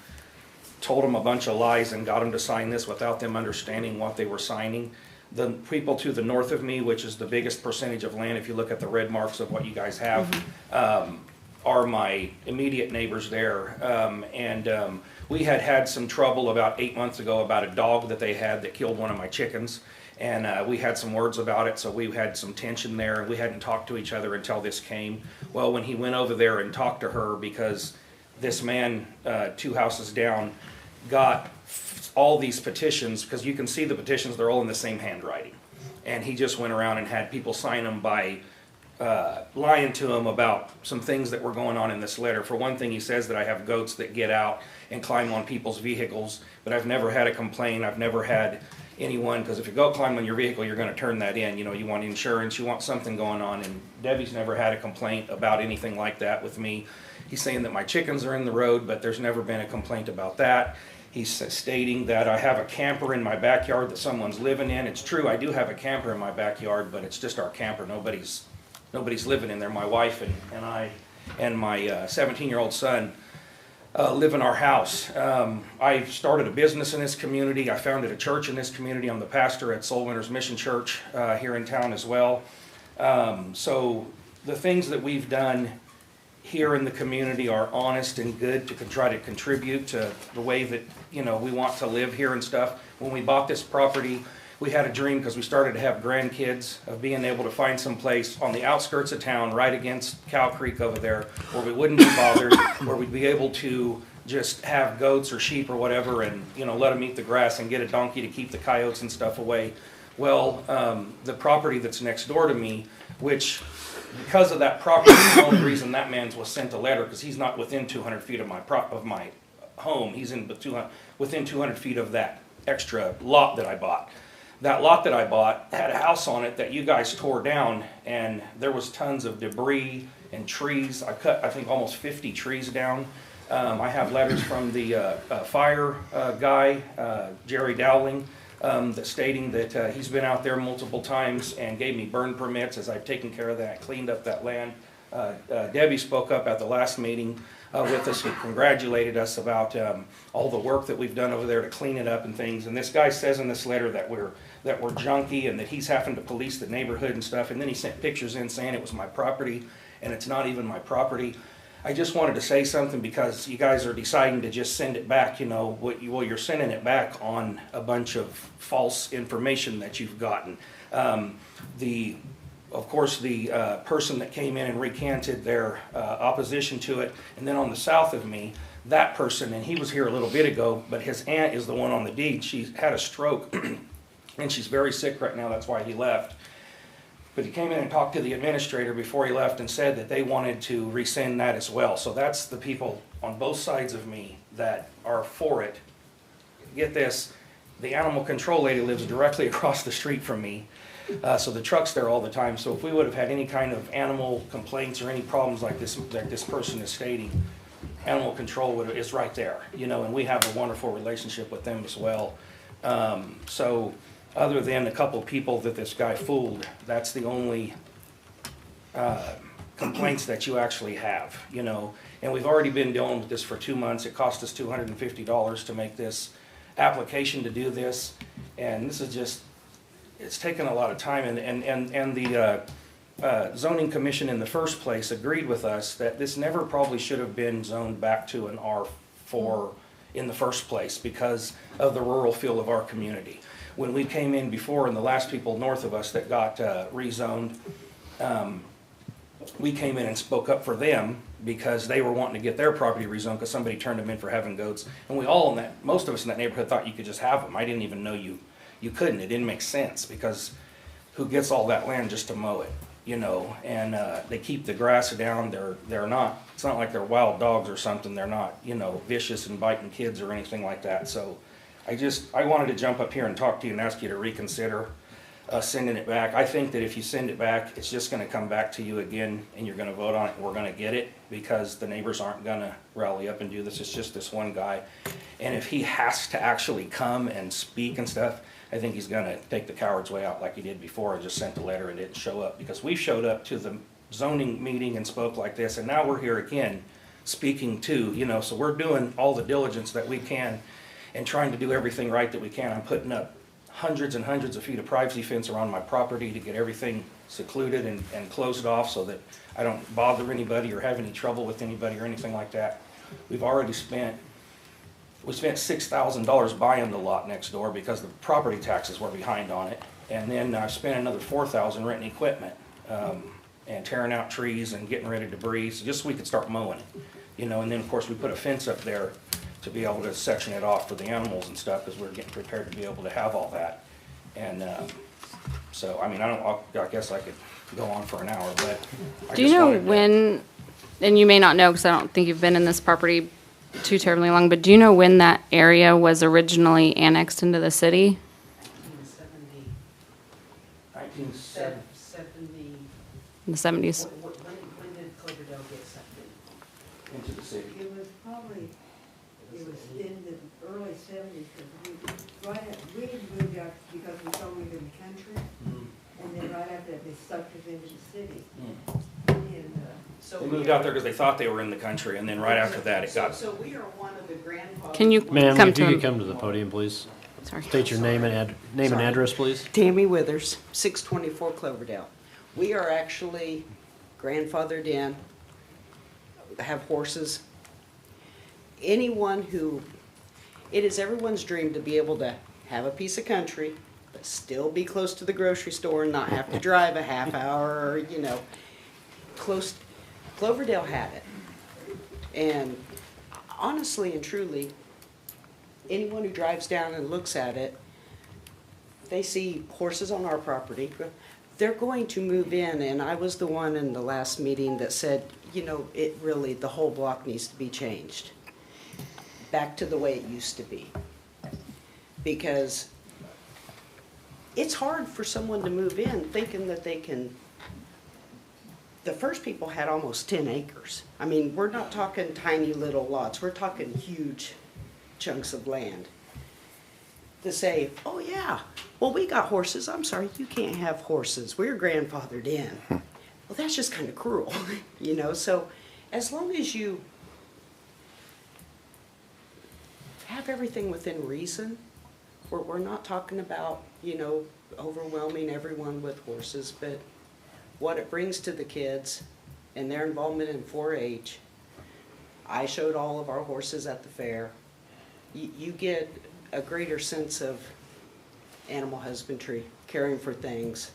Speaker 13: told them a bunch of lies and got them to sign this without them understanding what they were signing. The people to the north of me, which is the biggest percentage of land, if you look at the red marks of what you guys have, are my immediate neighbors there. We had some trouble about 8 months ago about a dog that they had that killed one of my chickens. And we had some words about it, so we had some tension there, and we hadn't talked to each other until this came. Well, when he went over there and talked to her, because this man, 2 houses down, got all these petitions, because you can see the petitions, they're all in the same handwriting. And he just went around and had people sign them by lying to him about some things that were going on in this letter. For one thing, he says that I have goats that get out and climb on people's vehicles, but I've never had a complaint. I've never had anyone, because if you go climb on your vehicle, you're going to turn that in. You know, you want insurance, you want something going on, and Debbie's never had a complaint about anything like that with me. He's saying that my chickens are in the road, but there's never been a complaint about that. He's stating that I have a camper in my backyard that someone's living in. It's true, I do have a camper in my backyard, but it's just our camper. Nobody's living in there. My wife and I and my 17-year-old son live in our house. I started a business in this community. I founded a church in this community. I'm the pastor at Soul Winners Mission Church here in town as well. So the things that we've done here in the community are honest and good to try to contribute to the way that, you know, we want to live here and stuff. When we bought this property, we had a dream because we started to have grandkids of being able to find some place on the outskirts of town, right against Cow Creek over there, where we wouldn't be bothered, where we'd be able to just have goats or sheep or whatever and, you know, let them eat the grass and get a donkey to keep the coyotes and stuff away. Well, the property that's next door to me, which because of that property, the only reason that man was sent a letter, because he's not within 200 feet of my home. He's within 200 feet of that extra lot that I bought. That lot that I bought had a house on it that you guys tore down, and there was tons of debris and trees. I cut, I think, almost 50 trees down. I have letters from the fire guy, Jerry Dowling, stating that he's been out there multiple times and gave me burn permits as I've taken care of that, cleaned up that land. Debbie spoke up at the last meeting with us and congratulated us about all the work that we've done over there to clean it up and things. And this guy says in this letter that we're junky and that he's having to police the neighborhood and stuff. And then he sent pictures in saying it was my property, and it's not even my property. I just wanted to say something because you guys are deciding to just send it back, you know, well, you're sending it back on a bunch of false information that you've gotten. Of course, the person that came in and recanted their opposition to it, and then on the south of me, that person, and he was here a little bit ago, but his aunt is the one on the deed. She had a stroke, and she's very sick right now. That's why he left. But he came in and talked to the administrator before he left and said that they wanted to rescind that as well. So that's the people on both sides of me that are for it. Get this, the animal control lady lives directly across the street from me. So the truck's there all the time. So if we would have had any kind of animal complaints or any problems like this person is stating, animal control is right there, you know, and we have a wonderful relationship with them as well. So other than a couple of people that this guy fooled, that's the only complaints that you actually have, you know. And we've already been dealing with this for 2 months. It cost us $250 to make this application to do this. And this is just, it's taken a lot of time. And the zoning commission in the first place agreed with us that this never probably should have been zoned back to an R4 in the first place because of the rural feel of our community. When we came in before, and the last people north of us that got rezoned, we came in and spoke up for them because they were wanting to get their property rezoned because somebody turned them in for having goats. And we all, most of us in that neighborhood thought you could just have them. I didn't even know you couldn't. It didn't make sense because who gets all that land just to mow it, you know? And they keep the grass down. They're not, it's not like they're wild dogs or something. They're not, you know, vicious and biting kids or anything like that. So I wanted to jump up here and talk to you and ask you to reconsider sending it back. I think that if you send it back, it's just going to come back to you again and you're going to vote on it and we're going to get it because the neighbors aren't going to rally up and do this. It's just this one guy. And if he has to actually come and speak and stuff, I think he's going to take the coward's way out like he did before and just sent the letter and didn't show up because we showed up to the zoning meeting and spoke like this and now we're here again speaking too, you know, so we're doing all the diligence that we can and trying to do everything right that we can. I'm putting up hundreds and hundreds of feet of privacy fence around my property to get everything secluded and closed off so that I don't bother anybody or have any trouble with anybody or anything like that. We've already spent $6,000 buying the lot next door because the property taxes were behind on it. And then I spent another $4,000 renting equipment and tearing out trees and getting rid of debris so just so we could start mowing it. You know, and then of course we put a fence up there to be able to section it off for the animals and stuff because we're getting prepared to be able to have all that. And so, I mean, I guess I could go on for an hour, but
Speaker 1: Do you know when, and you may not know because I don't think you've been in this property too terribly long, but do you know when that area was originally annexed into the city?
Speaker 13: 1970.
Speaker 1: In the 70s?
Speaker 4: When did Cloverdale get something?
Speaker 13: Into the city.
Speaker 4: It was probably, it was in the early 70s, because we had moved out because we thought we were in the country, and then right after that, they sucked us into the city. And,
Speaker 13: They moved out there because they thought they were in the country, and then right after that, it got.
Speaker 4: So we are one of the grandfathers.
Speaker 1: Can you
Speaker 10: Ma'am,
Speaker 1: come
Speaker 10: if
Speaker 1: to
Speaker 10: you
Speaker 1: him?
Speaker 10: could come to the podium, please.
Speaker 1: Sorry.
Speaker 10: State your name and address, please.
Speaker 14: Tammy Withers, 624 Cloverdale. We are actually grandfathered in, have horses. Anyone who, it is everyone's dream to be able to have a piece of country, but still be close to the grocery store and not have to drive a half hour or, you know, close. Cloverdale had it. And honestly and truly, anyone who drives down and looks at it, they see horses on our property. They're going to move in, and I was the one in the last meeting that said, you know, it really, the whole block needs to be changed back to the way it used to be. Because it's hard for someone to move in thinking that they can. The first people had almost 10 acres. I mean, we're not talking tiny little lots. We're talking huge chunks of land. To say, oh yeah, well, we got horses. I'm sorry, you can't have horses. We're grandfathered in. Well, that's just kind of cruel, you know? So as long as you have everything within reason, we're not talking about, you know, overwhelming everyone with horses, but what it brings to the kids and their involvement in 4-H. I showed all of our horses at the fair. You get a greater sense of animal husbandry, caring for things,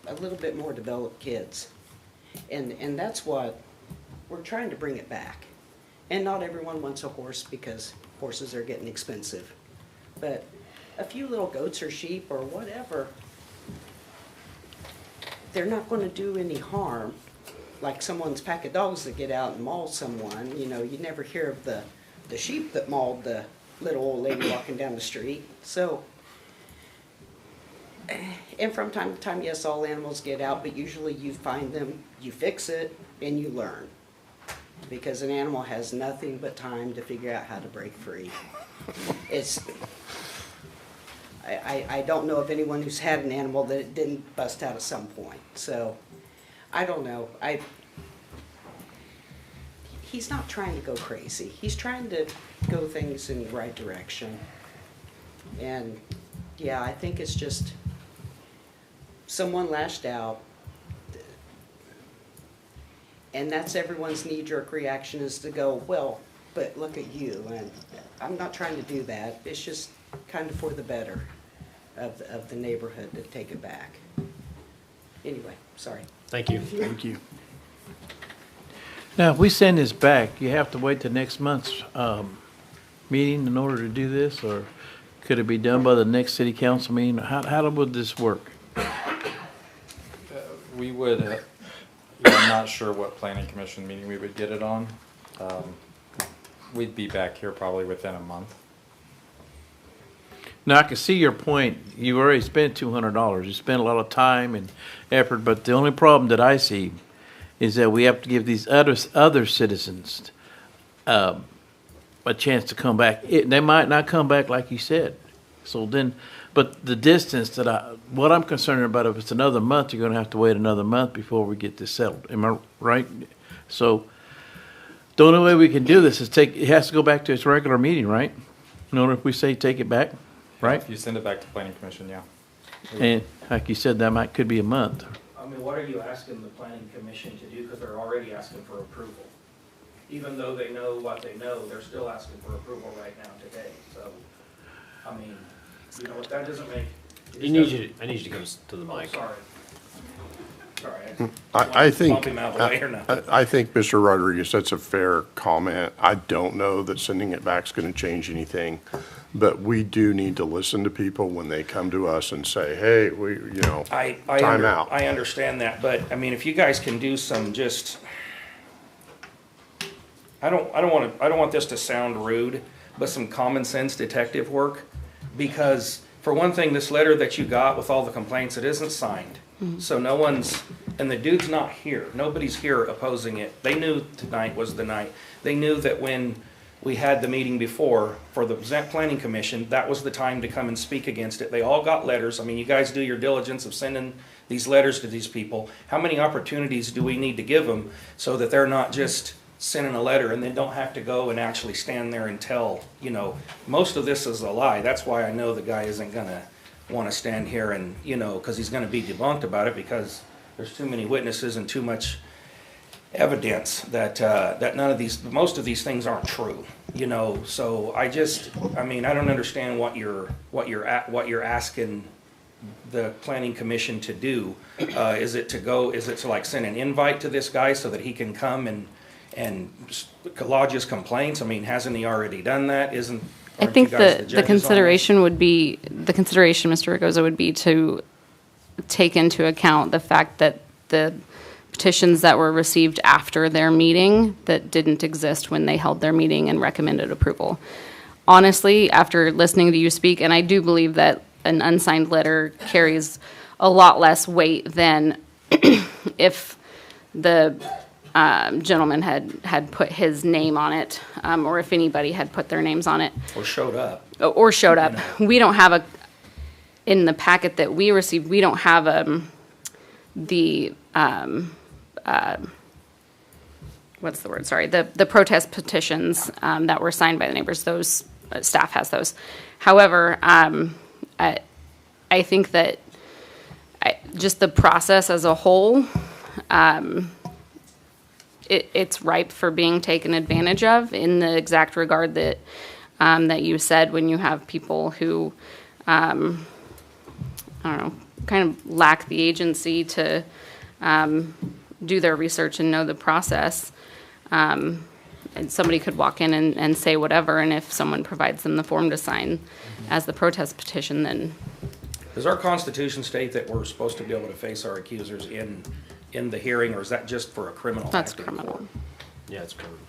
Speaker 14: a little bit more developed kids. And that's what, we're trying to bring it back. And not everyone wants a horse because horses are getting expensive. But a few little goats or sheep or whatever, they're not going to do any harm, like someone's pack of dogs that get out and maul someone. You know, you never hear of the sheep that mauled the little old lady walking down the street. So, and from time to time, yes, all animals get out, but usually you find them, you fix it, and you learn. Because an animal has nothing but time to figure out how to break free. It's, I don't know of anyone who's had an animal that it didn't bust out at some point. So, I don't know. He's not trying to go crazy. He's trying to go things in the right direction. And yeah, I think it's just someone lashed out. And that's everyone's knee-jerk reaction, is to go, well, but look at you. And I'm not trying to do that. It's just kind of for the better of the neighborhood to take it back. Anyway, sorry.
Speaker 10: Thank you.
Speaker 8: Thank you.
Speaker 7: Now, if we send this back, you have to wait till next month's meeting in order to do this, or could it be done by the next city council meeting? How would this work?
Speaker 12: We would, I'm not sure what planning commission meeting we would get it on. We'd be back here probably within a month.
Speaker 7: Now, I can see your point. You already spent $200. You spent a lot of time and effort, but the only problem that I see is that we have to give these other citizens a chance to come back. They might not come back like you said. So then, but the distance what I'm concerned about, if it's another month, you're going to have to wait another month before we get this settled. Am I right? So the only way we can do this is it has to go back to its regular meeting, right? In order, if we say take it back, right?
Speaker 12: If you send it back to planning commission, yeah.
Speaker 7: And like you said, that could be a month.
Speaker 13: I mean, what are you asking the planning commission to do? Because they're already asking for approval. Even though they know what they know, they're still asking for approval right now today. So, I mean, you know, that doesn't make.
Speaker 10: I need you to go to the mic.
Speaker 13: Sorry.
Speaker 9: I think,
Speaker 13: Bump him out of the way or not?
Speaker 9: I think, Mr. Rodriguez, that's a fair comment. I don't know that sending it back is going to change anything, but we do need to listen to people when they come to us and say, hey, time out.
Speaker 13: I understand that, but I mean, if you guys can do some just, I don't want this to sound rude, but some common sense detective work, because for one thing, this letter that you got with all the complaints, it isn't signed. So no one's, and the dude's not here. Nobody's here opposing it. They knew tonight was the night. They knew that when we had the meeting before for the planning commission, that was the time to come and speak against it. They all got letters. I mean, you guys do your diligence of sending these letters to these people. How many opportunities do we need to give them so that they're not just sending a letter and then don't have to go and actually stand there and tell, you know, most of this is a lie. That's why I know the guy isn't gonna want to stand here and, you know, because he's going to be debunked about it, because there's too many witnesses and too much evidence that, that most of these things aren't true, you know, so I don't understand what you're asking the planning commission to do. Is it to like send an invite to this guy so that he can come and lodge his complaints? I mean, hasn't he already done that?
Speaker 1: I think the consideration, Mr. Ragosa, would be to take into account the fact that the petitions that were received after their meeting that didn't exist when they held their meeting and recommended approval. Honestly, after listening to you speak, and I do believe that an unsigned letter carries a lot less weight than if the gentleman had put his name on it, or if anybody had put their names on it.
Speaker 13: Or showed up.
Speaker 1: We don't have in the packet that we received, we don't have what's the word? Sorry, the protest petitions that were signed by the neighbors. Those staff has those. However, I think that just the process as a whole, it's ripe for being taken advantage of in the exact regard that that you said, when you have people who, I don't know, kind of lack the agency to do their research and know the process. And somebody could walk in and say whatever, and if someone provides them the form to sign as the protest petition, then...
Speaker 13: Does our Constitution state that we're supposed to be able to face our accusers in the hearing, or is that just for a criminal?
Speaker 1: That's criminal.
Speaker 10: Yeah, it's criminal.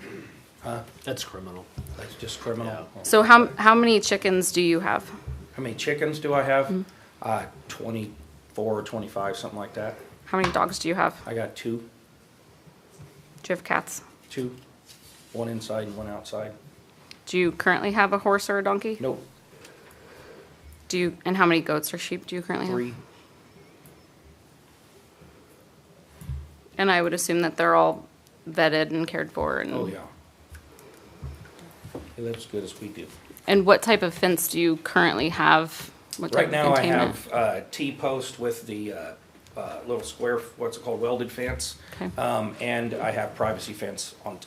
Speaker 13: Huh?
Speaker 10: That's criminal.
Speaker 13: That's just criminal?
Speaker 10: Yeah.
Speaker 1: So how many chickens do you have?
Speaker 13: How many chickens do I have? 24 or 25, something like that.
Speaker 1: How many dogs do you have?
Speaker 13: I got 2.
Speaker 1: Do you have cats?
Speaker 13: 2. 1 inside and 1 outside.
Speaker 1: Do you currently have a horse or a donkey?
Speaker 13: Nope.
Speaker 1: And how many goats or sheep do you currently
Speaker 13: 3.
Speaker 1: have? And I would assume that they're all vetted and cared for. And
Speaker 13: Oh, yeah. He lives as good as we do.
Speaker 1: And what type of fence do you currently have? What type
Speaker 13: Right now
Speaker 1: of
Speaker 13: I
Speaker 1: containment?
Speaker 13: have T-post with the little square, what's it called, welded fence.
Speaker 1: Okay.
Speaker 13: And I have privacy fence on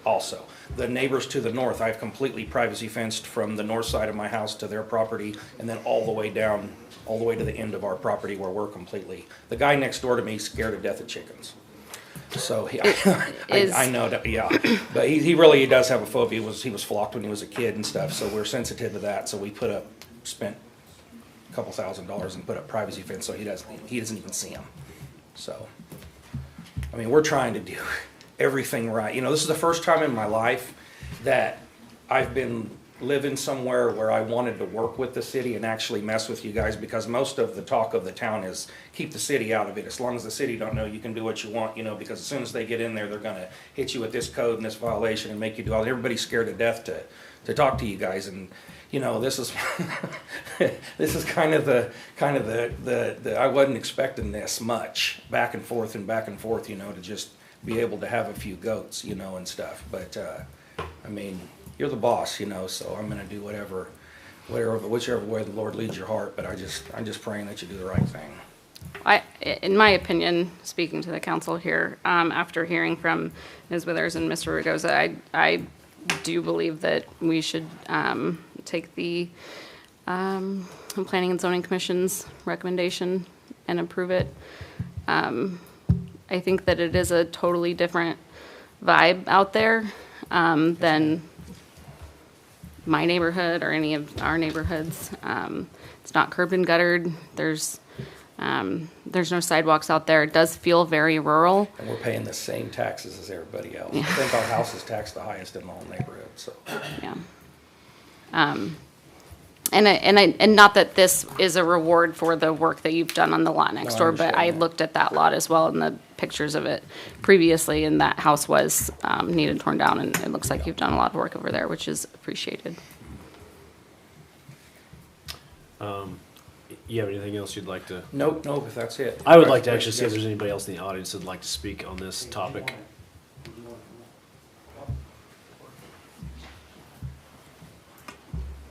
Speaker 13: also. The neighbors to the north, I've completely privacy fenced from the north side of my house to their property, and then all the way down, all the way to the end of our property where we're completely. The guy next door to me is scared to death of chickens. So I know that, yeah, but he really does have a phobia. He was flocked when he was a kid and stuff, so we're sensitive to that. So we spent a couple $1,000s and put up privacy fence so he doesn't even see them. So, I mean, we're trying to do everything right. You know, this is the first time in my life that I've been living somewhere where I wanted to work with the city and actually mess with you guys, because most of the talk of the town is keep the city out of it. As long as the city don't know, you can do what you want, you know, because as soon as they get in there, they're going to hit you with this code and this violation and make you do all. Everybody's scared to death to talk to you guys, and you know, this is this is kind of the I wasn't expecting this much back and forth, you know, to just be able to have a few goats, you know, and stuff. But I mean, you're the boss, you know, so I'm going to do whichever way the Lord leads your heart. But I'm just praying that you do the right thing.
Speaker 1: In my opinion, speaking to the council here, after hearing from Ms. Withers and Mr. Ragosa, I do believe that we should take the Planning and Zoning Commission's recommendation and approve it. I think that it is a totally different vibe out there than my neighborhood or any of our neighborhoods. It's not curbed and guttered. There's no sidewalks out there. It does feel very rural.
Speaker 13: And we're paying the same taxes as everybody else. Yeah. I think our house is taxed the highest in the whole neighborhood. So
Speaker 1: yeah. And not that this is a reward for the work that you've done on the lot next door, but I looked at that lot as well and the pictures of it previously, and that house was needed torn down, and it looks like you've done a lot of work over there, which is appreciated.
Speaker 10: You have anything else you'd like to?
Speaker 13: Nope, if that's it.
Speaker 10: I would like to actually see if there's anybody else in the audience that'd like to speak on this topic.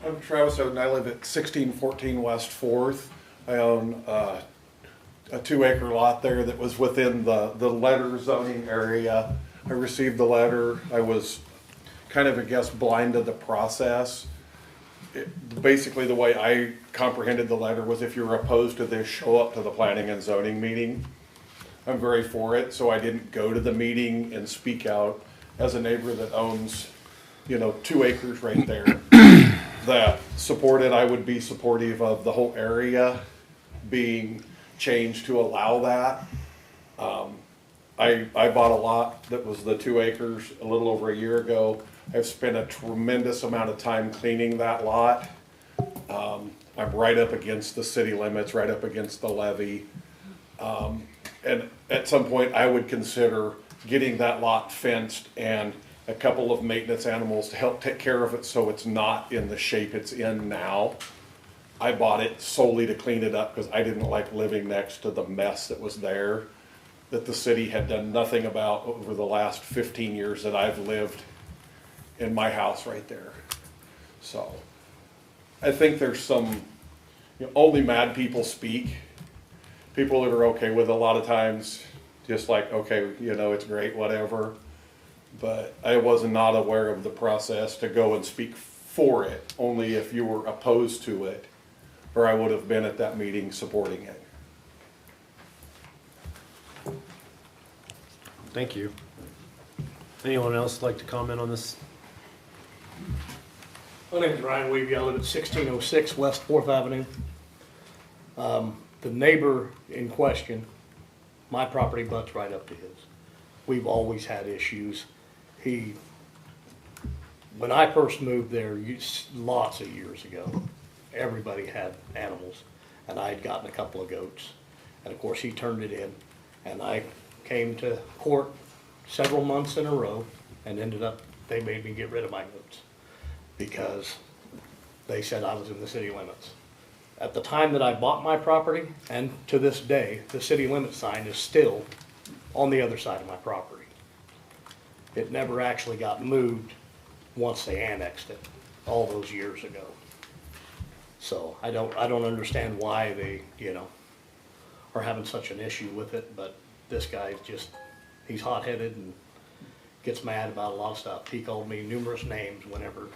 Speaker 15: I'm Travis Oden. I live at 1614 West 4th. I own a 2-acre lot there that was within the letter zoning area. I received the letter. I was kind of, I guess, blind to the process. Basically, the way I comprehended the letter was if you're opposed to this, show up to the planning and zoning meeting. I'm very for it, so I didn't go to the meeting and speak out as a neighbor that owns, 2 acres right there. That supported, I would be supportive of the whole area being changed to allow that. I bought a lot that was the 2 acres a little over a year ago. I've spent a tremendous amount of time cleaning that lot. I'm right up against the city limits, right up against the levee. And at some point, I would consider getting that lot fenced and a couple of maintenance animals to help take care of it so it's not in the shape it's in now. I bought it solely to clean it up because I didn't like living next to the mess that was there, that the city had done nothing about over the last 15 years that I've lived in my house right there. So I think there's some, only mad people speak. People that are okay with it a lot of times, just like, okay, it's great, whatever. But I was not aware of the process to go and speak for it, only if you were opposed to it, or I would have been at that meeting supporting it.
Speaker 10: Thank you. Anyone else like to comment on this?
Speaker 16: My name is Ryan Weavy. I live at 1606 West 4th Avenue. The neighbor in question, my property butts right up to his. We've always had issues. When I first moved there, lots of years ago, everybody had animals, and I had gotten a couple of goats. And of course, he turned it in, and I came to court several months in a row, and they made me get rid of my goats because they said I was in the city limits. At the time that I bought my property, and to this day, the city limit sign is still on the other side of my property. It never actually got moved once they annexed it all those years ago. So I don't understand why they, are having such an issue with it, but this guy's he's hot-headed and gets mad about a lot of stuff. He called me numerous names whenever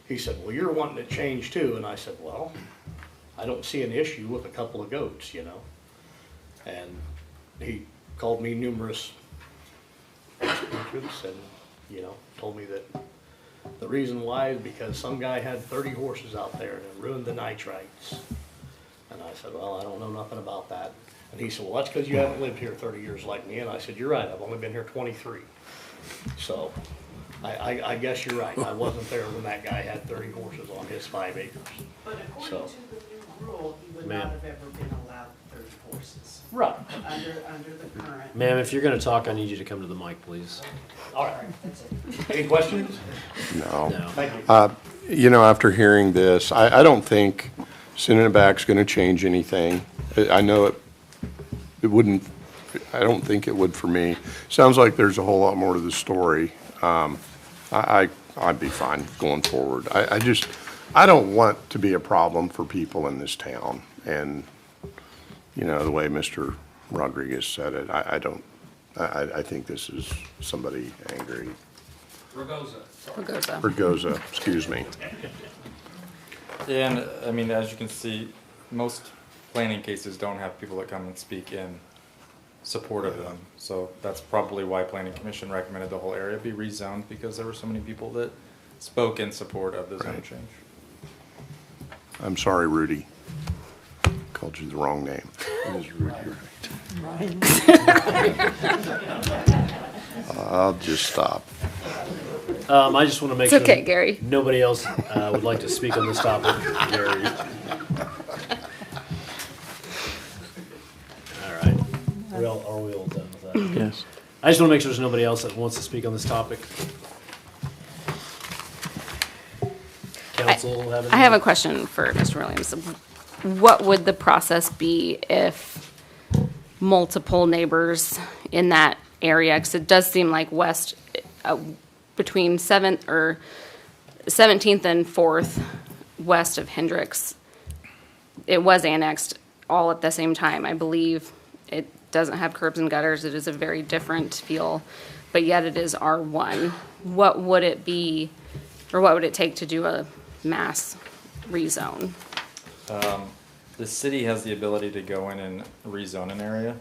Speaker 16: he said, well, you're wanting it changed too. And I said, well, I don't see an issue with a couple of goats, And he called me numerous speakers and, told me that the reason why is because some guy had 30 horses out there and it ruined the nitrites. And I said, well, I don't know nothing about that. And he said, well, that's because you haven't lived here 30 years like me. And I said, you're right, I've only been here 23. So I guess you're right. I wasn't there when that guy had 30 horses on his 5 acres.
Speaker 14: But according
Speaker 16: So-
Speaker 14: to the new rule, he would
Speaker 10: Ma'am.
Speaker 14: not have ever been allowed 30 horses.
Speaker 16: Right.
Speaker 14: Under the current.
Speaker 10: Ma'am, if you're going to talk, I need you to come to the mic, please.
Speaker 16: All right. Any questions?
Speaker 9: No.
Speaker 10: No.
Speaker 16: Thank you.
Speaker 9: After hearing this, I don't think sending it back's gonna change anything. I know it wouldn't, I don't think it would for me. Sounds like there's a whole lot more to the story. I'd be fine going forward. I don't want to be a problem for people in this town. And, the way Mr. Rodriguez said it, I think this is somebody angry. Ragosa, excuse me.
Speaker 12: And, I mean, as you can see, most planning cases don't have people that come and speak in support of them. So that's probably why Planning Commission recommended the whole area be rezoned, because there were so many people that spoke in support of the zone
Speaker 9: Right.
Speaker 12: change.
Speaker 9: I'm sorry, Rudy. Called you the wrong name. It is Rudy, right? I'll just stop.
Speaker 10: I just want to make
Speaker 1: It's
Speaker 10: sure
Speaker 1: okay, Gary.
Speaker 10: nobody else would like to speak on this topic. Gary. All right. Are we all done with that?
Speaker 7: Yes.
Speaker 10: I just want to make sure there's nobody else that wants to speak on this topic. Council have anything?
Speaker 1: I have a question for Mr. Williams. What would the process be if multiple neighbors in that area, because it does seem like west, between 17th and 4th, west of Hendricks, it was annexed all at the same time. I believe it doesn't have curbs and gutters. It is a very different feel, but yet it is R1. What would it be, or what would it take to do a mass rezone?
Speaker 12: The city has the ability to go in and rezone an area.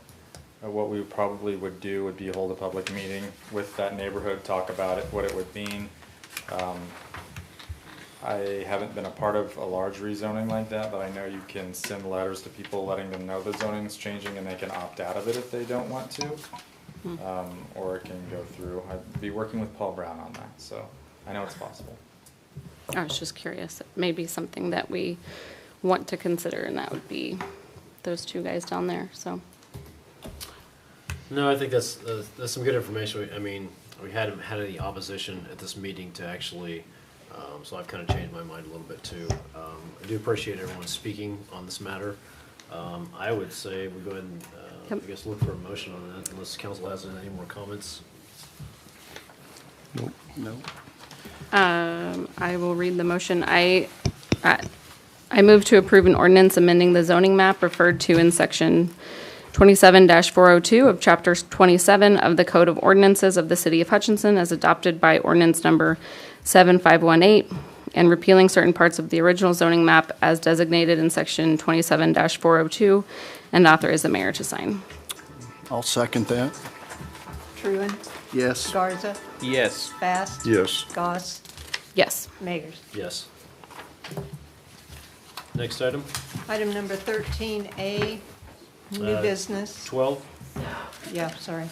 Speaker 12: What we probably would do would be hold a public meeting with that neighborhood, talk about it, what it would mean. I haven't been a part of a large rezoning like that, but I know you can send letters to people letting them know the zoning's changing and they can opt out of it if they don't want to. Or it can go through. I'd be working with Paul Brown on that, so I know it's possible.
Speaker 1: I was just curious. It may be something that we want to consider, and that would be those two guys down there, so.
Speaker 10: No, I think that's some good information. I mean, we hadn't had any opposition at this meeting to actually, so I've kind of changed my mind a little bit too. I do appreciate everyone speaking on this matter. I would say we go ahead and, I guess, look for a motion on that, unless council has any more comments.
Speaker 8: Nope. No.
Speaker 1: I will read the motion. I move to approve an ordinance amending the zoning map referred to in section 27-402 of chapter 27 of the Code of Ordinances of the City of Hutchinson as adopted by ordinance number 7518 and repealing certain parts of the original zoning map as designated in section 27-402 and authorize the mayor to sign.
Speaker 8: I'll second that.
Speaker 2: Truen,
Speaker 8: Yes.
Speaker 2: Garza,
Speaker 7: Yes.
Speaker 2: Bast.
Speaker 9: Yes.
Speaker 2: Goss,
Speaker 1: Yes.
Speaker 2: Magers.
Speaker 10: Yes. Next item,
Speaker 2: Item number 13A, new business.
Speaker 10: 12.
Speaker 2: Yeah, sorry.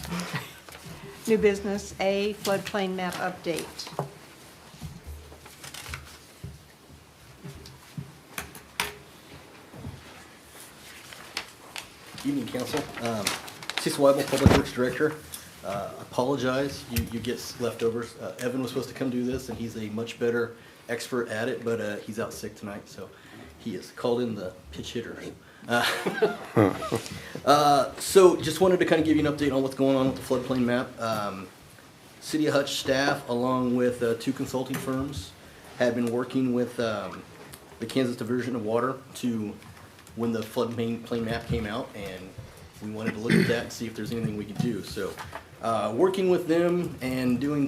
Speaker 2: New business, A, floodplain map update.
Speaker 17: Evening, council. Cecil Weibel, Public Works Director. Apologize, you get leftovers. Evan was supposed to come do this, and he's a much better expert at it, but he's out sick tonight, so he has called in the pitch hitters. So just wanted to kind of give you an update on what's going on with the floodplain map. City of Hutch staff, along with 2 consulting firms, have been working with the Kansas Division of Water to when the floodplain map came out, and we wanted to look at that and see if there's anything we could do. So working with them and doing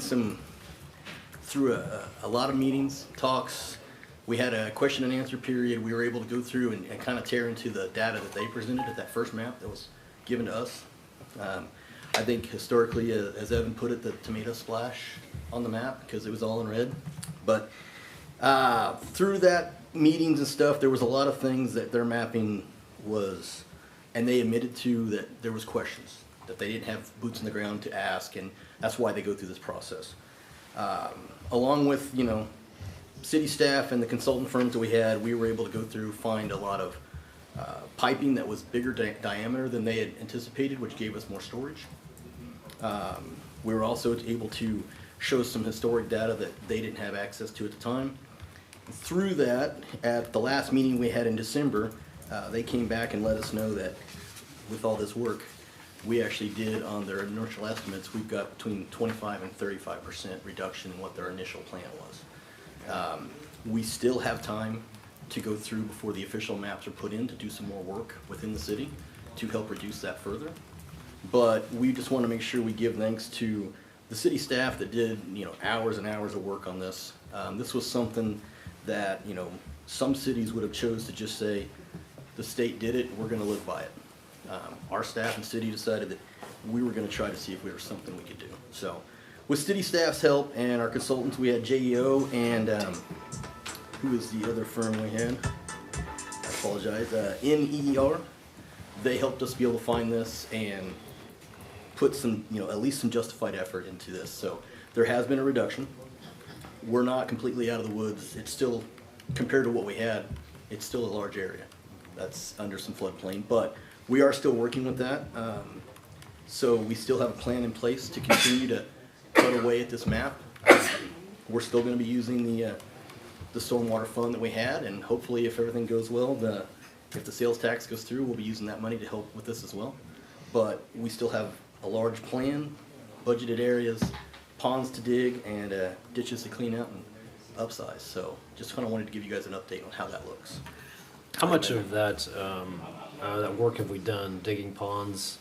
Speaker 17: through a lot of meetings, talks. We had a question and answer period. We were able to go through and kind of tear into the data that they presented at that first map that was given to us. I think historically, as Evan put it, the tomato splash on the map because it was all in red. But through that meetings and stuff, there was a lot of things that their mapping was, and they admitted to that there was questions, that they didn't have boots on the ground to ask, and that's why they go through this process. Along with, city staff and the consultant firms that we had, we were able to go through, find a lot of piping that was bigger diameter than they had anticipated, which gave us more storage. We were also able to show some historic data that they didn't have access to at the time. Through that, at the last meeting we had in December, they came back and let us know that with all this work, we actually did on their initial estimates, we've got between 25 and 35% reduction in what their initial plan was. We still have time to go through before the official maps are put in to do some more work within the city to help reduce that further. But we just want to make sure we give thanks to the city staff that did, hours and hours of work on this. This was something that, some cities would have chose to just say, the state did it, we're going to live by it. Our staff and city decided that we were going to try to see if there was something we could do. So with city staff's help and our consultants, we had JEO and who was the other firm we had? I apologize. NEER. They helped us be able to find this and put some, at least some justified effort into this. So there has been a reduction. We're not completely out of the woods. It's still, compared to what we had, it's still a large area that's under some floodplain, but we are still working with that. So we still have a plan in place to continue to cut away at this map. We're still going to be using the stormwater fund that we had, and hopefully if everything goes well, if the sales tax goes through, we'll be using that money to help with this as well. But we still have a large plan, budgeted areas, ponds to dig, and ditches to clean out and upsize. So just kind of wanted to give you guys an update on how that looks.
Speaker 10: How much of that that work have we done, digging ponds,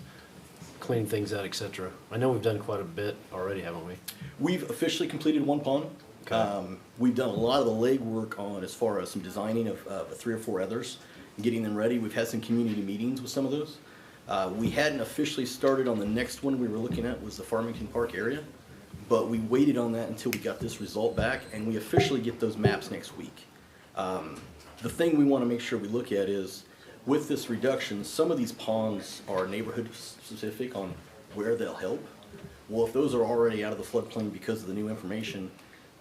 Speaker 10: cleaning things out, etc.? I know we've done quite a bit already, haven't we?
Speaker 17: We've officially completed one pond. We've done a lot of the legwork on as far as some designing of 3 or 4 others, and getting them ready. We've had some community meetings with some of those. We hadn't officially started on the next one we were looking at was the Farmington Park area, but we waited on that until we got this result back, and we officially get those maps next week. The thing we want to make sure we look at is, with this reduction, some of these ponds are neighborhood specific on where they'll help. Well, if those are already out of the floodplain because of the new information,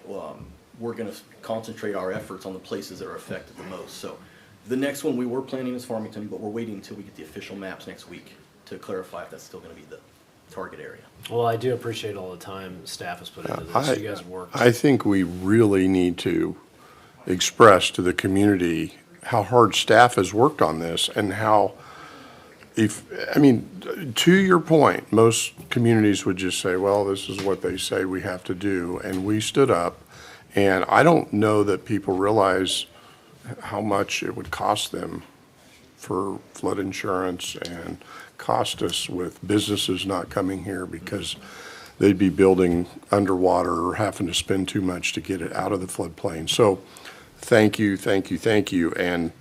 Speaker 17: we're going to concentrate our efforts on the places that are affected the most. So the next one we were planning is Farmington, but we're waiting until we get the official maps next week to clarify if that's still going to be the target area.
Speaker 10: Well, I do appreciate all the time staff has put into this. You guys worked.
Speaker 9: I think we really need to express to the community how hard staff has worked on this and how, to your point, most communities would just say, well, this is what they say we have to do. And we stood up, and I don't know that people realize how much it would cost them for flood insurance and cost us with businesses not coming here because they'd be building underwater or having to spend too much to get it out of the floodplain. So thank you, thank you, thank you. And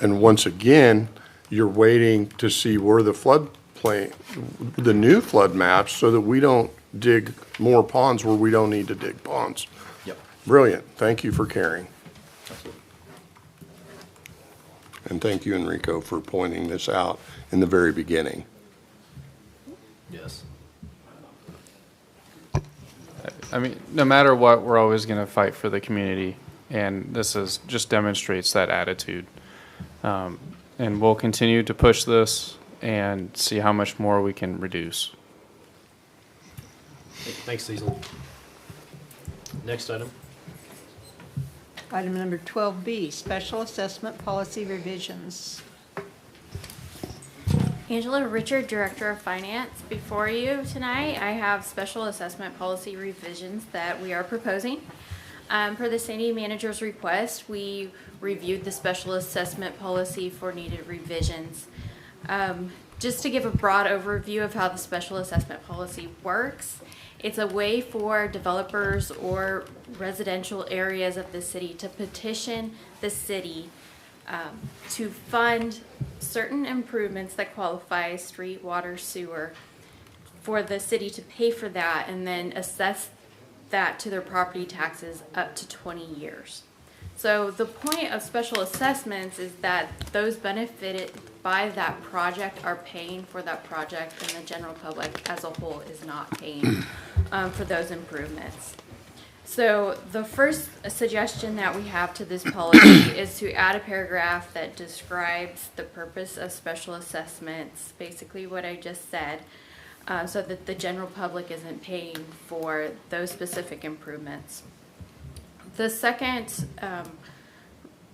Speaker 9: once again, you're waiting to see where the floodplain, the new flood maps, so that we don't dig more ponds where we don't need to dig ponds.
Speaker 17: Yep.
Speaker 9: Brilliant. Thank you for caring. And thank you, Enrico, for pointing this out in the very beginning.
Speaker 10: Yes.
Speaker 6: I mean, no matter what, we're always going to fight for the community, and this just demonstrates that attitude. And we'll continue to push this and see how much more we can reduce.
Speaker 10: Thanks, Cecil. Next item.
Speaker 2: Item number 12B, special assessment policy revisions.
Speaker 11: Angela Richard, Director of Finance. Before you tonight, I have special assessment policy revisions that we are proposing. Per the city manager's request, we reviewed the special assessment policy for needed revisions. Just to give a broad overview of how the special assessment policy works, it's a way for developers or residential areas of the city to petition the city to fund certain improvements that qualify street, water, sewer, for the city to pay for that and then assess that to their property taxes up to 20 years. So the point of special assessments is that those benefited by that project are paying for that project, and the general public as a whole is not paying for those improvements. So the first suggestion that we have to this policy is to add a paragraph that describes the purpose of special assessments, basically what I just said, so that the general public isn't paying for those specific improvements. The second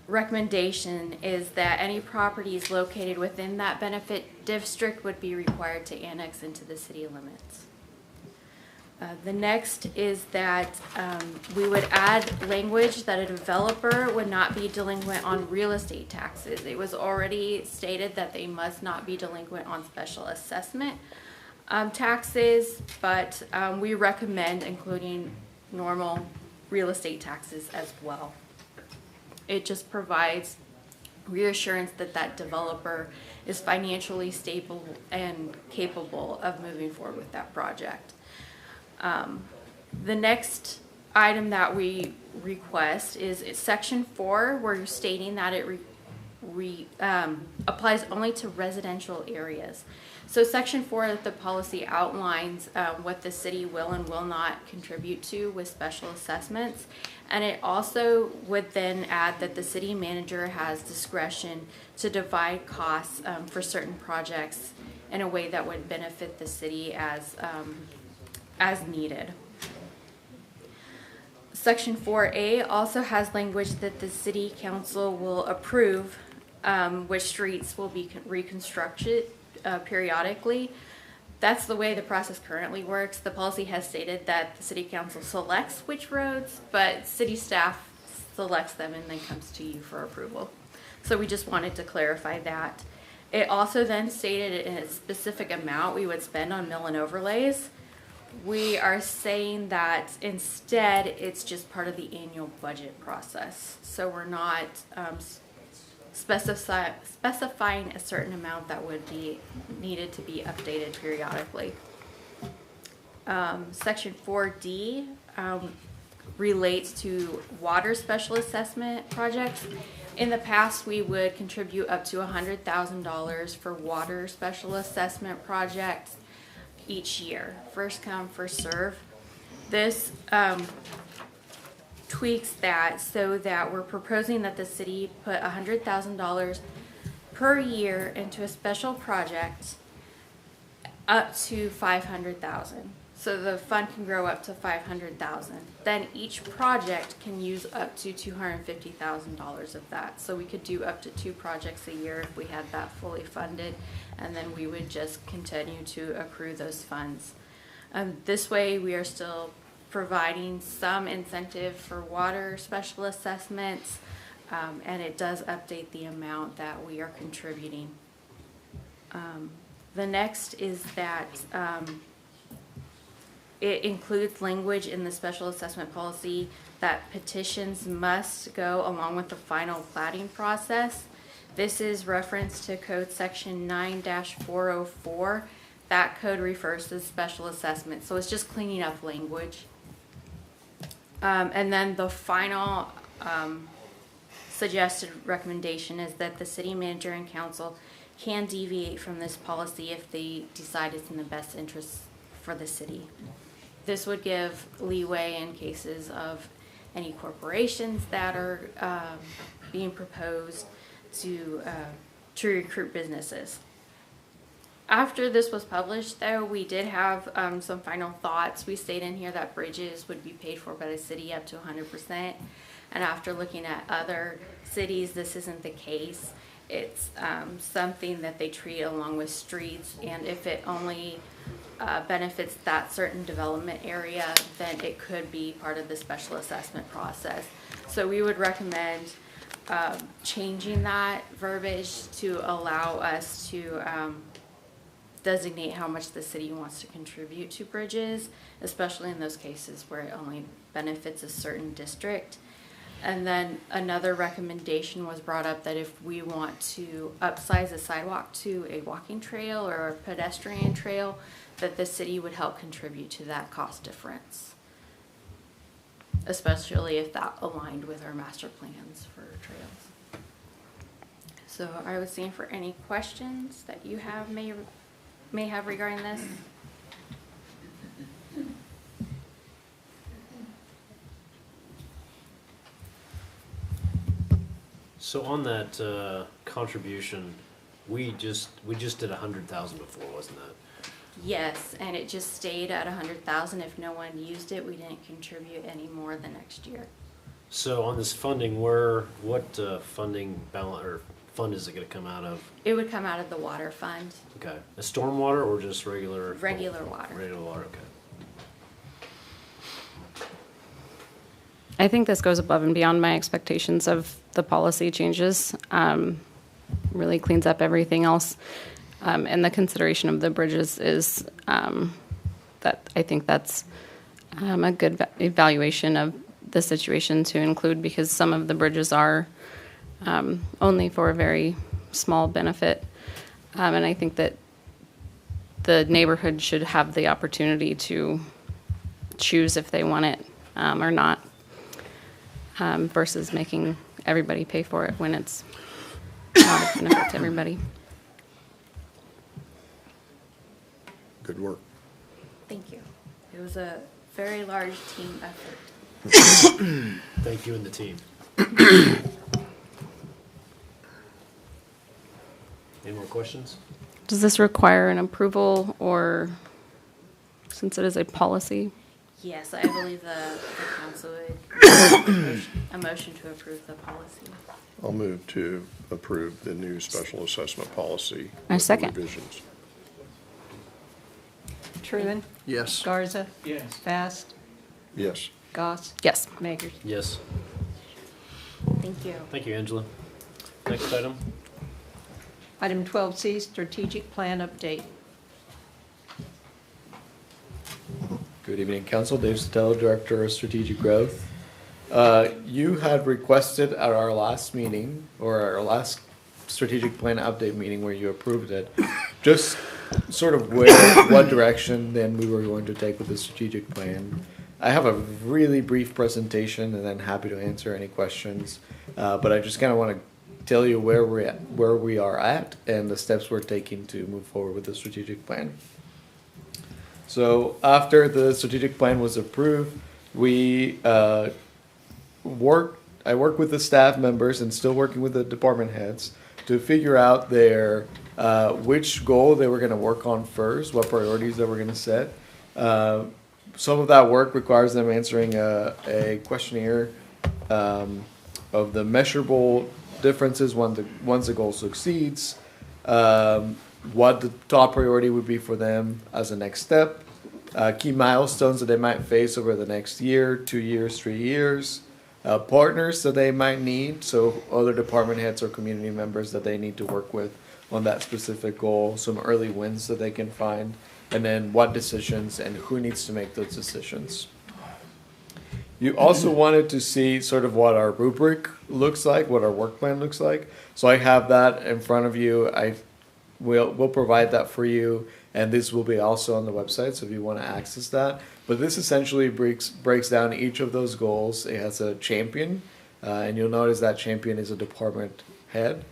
Speaker 11: recommendation is that any properties located within that benefit district would be required to annex into the city limits. The next is that we would add language that a developer would not be delinquent on real estate taxes. It was already stated that they must not be delinquent on special assessment taxes, but we recommend including normal real estate taxes as well. It just provides reassurance that that developer is financially stable and capable of moving forward with that project. The next item that we request is section 4, where you're stating that it applies only to residential areas. So section 4 of the policy outlines what the city will and will not contribute to with special assessments. And it also would then add that the city manager has discretion to divide costs for certain projects in a way that would benefit the city as needed. Section 4A also has language that the city council will approve which streets will be reconstructed periodically. That's the way the process currently works. The policy has stated that the city council selects which roads, but city staff selects them and then comes to you for approval. So we just wanted to clarify that. It also then stated in a specific amount we would spend on mill and overlays. We are saying that instead it's just part of the annual budget process. So we're not specifying a certain amount that would be needed to be updated periodically. Section 4D relates to water special assessment projects. In the past, we would contribute up to $100,000 for water special assessment projects each year. First come, first serve. This tweaks that so that we're proposing that the city put $100,000 per year into a special project up to $500,000. So the fund can grow up to $500,000. Then each project can use up to $250,000 of that. So we could do up to 2 projects a year if we had that fully funded, and then we would just continue to accrue those funds. This way we are still providing some incentive for water special assessments, and it does update the amount that we are contributing. The next is that it includes language in the special assessment policy that petitions must go along with the final plating process. This is reference to code section 9-404. That code refers to special assessment, so it's just cleaning up language. And then the final suggested recommendation is that the city manager and council can deviate from this policy if they decide it's in the best interest for the city. This would give leeway in cases of any corporations that are being proposed to recruit businesses. After this was published, though, we did have some final thoughts. We stayed in here that bridges would be paid for by the city up to 100%. And after looking at other cities, this isn't the case. It's something that they treat along with streets, and if it only benefits that certain development area, then it could be part of the special assessment process. So we would recommend changing that verbiage to allow us to designate how much the city wants to contribute to bridges, especially in those cases where it only benefits a certain district. And then another recommendation was brought up that if we want to upsize a sidewalk to a walking trail or a pedestrian trail, that the city would help contribute to that cost difference, especially if that aligned with our master plans for trails. So I was seeing for any questions that you have may have regarding this.
Speaker 10: So on that contribution, we just did 100,000 before, wasn't that?
Speaker 11: Yes, and it just stayed at 100,000. If no one used it, we didn't contribute any more the next year.
Speaker 10: So on this funding, what funding balance or fund is it going to come out of?
Speaker 11: It would come out of the water fund.
Speaker 10: Okay, a stormwater or just regular?
Speaker 11: Regular water.
Speaker 10: Regular water. Okay.
Speaker 1: I think this goes above and beyond my expectations of the policy changes. Really cleans up everything else. And the consideration of the bridges is that I think that's a good evaluation of the situation to include, because some of the bridges are only for a very small benefit. And I think that the neighborhood should have the opportunity to choose if they want it or not, versus making everybody pay for it when it's not a benefit to everybody.
Speaker 9: Good work.
Speaker 11: Thank you. It was a very large team effort.
Speaker 10: Thank you and the team. Any more questions?
Speaker 1: Does this require an approval, or since it is a policy?
Speaker 11: Yes, I believe the council would a motion to approve the policy.
Speaker 9: I'll move to approve the new special assessment policy.
Speaker 1: I
Speaker 9: with the
Speaker 1: second.
Speaker 9: revisions.
Speaker 2: Truman?
Speaker 8: Yes.
Speaker 2: Garza?
Speaker 16: Yes.
Speaker 2: Fast?
Speaker 9: Yes.
Speaker 2: Goss?
Speaker 1: Yes.
Speaker 2: Makers?
Speaker 10: Yes.
Speaker 11: Thank you.
Speaker 10: Thank you, Angela. Next item.
Speaker 2: Item 12C, strategic plan update.
Speaker 18: Good evening, Council. Dave Sotelo, Director of Strategic Growth. You had requested at our last meeting, or our last strategic plan update meeting where you approved it, just sort of what direction then we were going to take with the strategic plan. I have a really brief presentation and then happy to answer any questions. But I just kind of want to tell you where we are at and the steps we're taking to move forward with the strategic plan. So after the strategic plan was approved, I worked with the staff members and still working with the department heads to figure out which goal they were going to work on first, what priorities they were going to set. Some of that work requires them answering a questionnaire of the measurable differences once the goal succeeds, what the top priority would be for them as a next step, key milestones that they might face over the next year, 2 years, 3 years, partners that they might need, so other department heads or community members that they need to work with on that specific goal, some early wins that they can find, and then what decisions and who needs to make those decisions. You also wanted to see sort of what our rubric looks like, what our work plan looks like. So I have that in front of you. We'll provide that for you, and this will be also on the website, so if you want to access that. But this essentially breaks down each of those goals. It has a champion, and you'll notice that champion is a department head.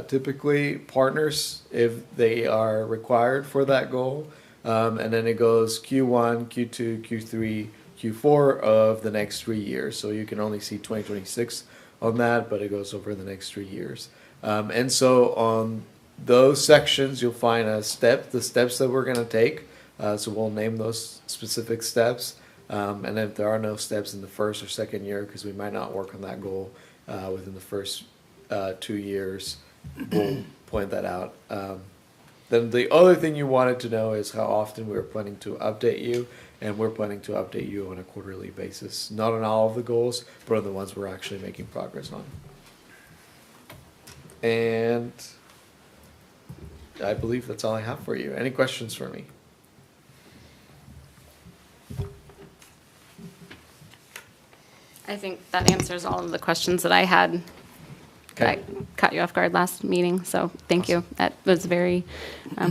Speaker 18: Typically partners if they are required for that goal, and then it goes Q1, Q2, Q3, Q4 of the next 3 years. So you can only see 2026 on that, but it goes over the next 3 years. And so on those sections, you'll find the steps that we're going to take. So we'll name those specific steps. And if there are no steps in the first or second year, because we might not work on that goal within the first 2 years, we'll point that out. Then the other thing you wanted to know is how often we're planning to update you, and we're planning to update you on a quarterly basis. Not on all of the goals, but on the ones we're actually making progress on. And I believe that's all I have for you. Any questions for me?
Speaker 1: I think that answers all of the questions that I had.
Speaker 18: Okay.
Speaker 1: That caught you off guard last meeting, so thank you. That was very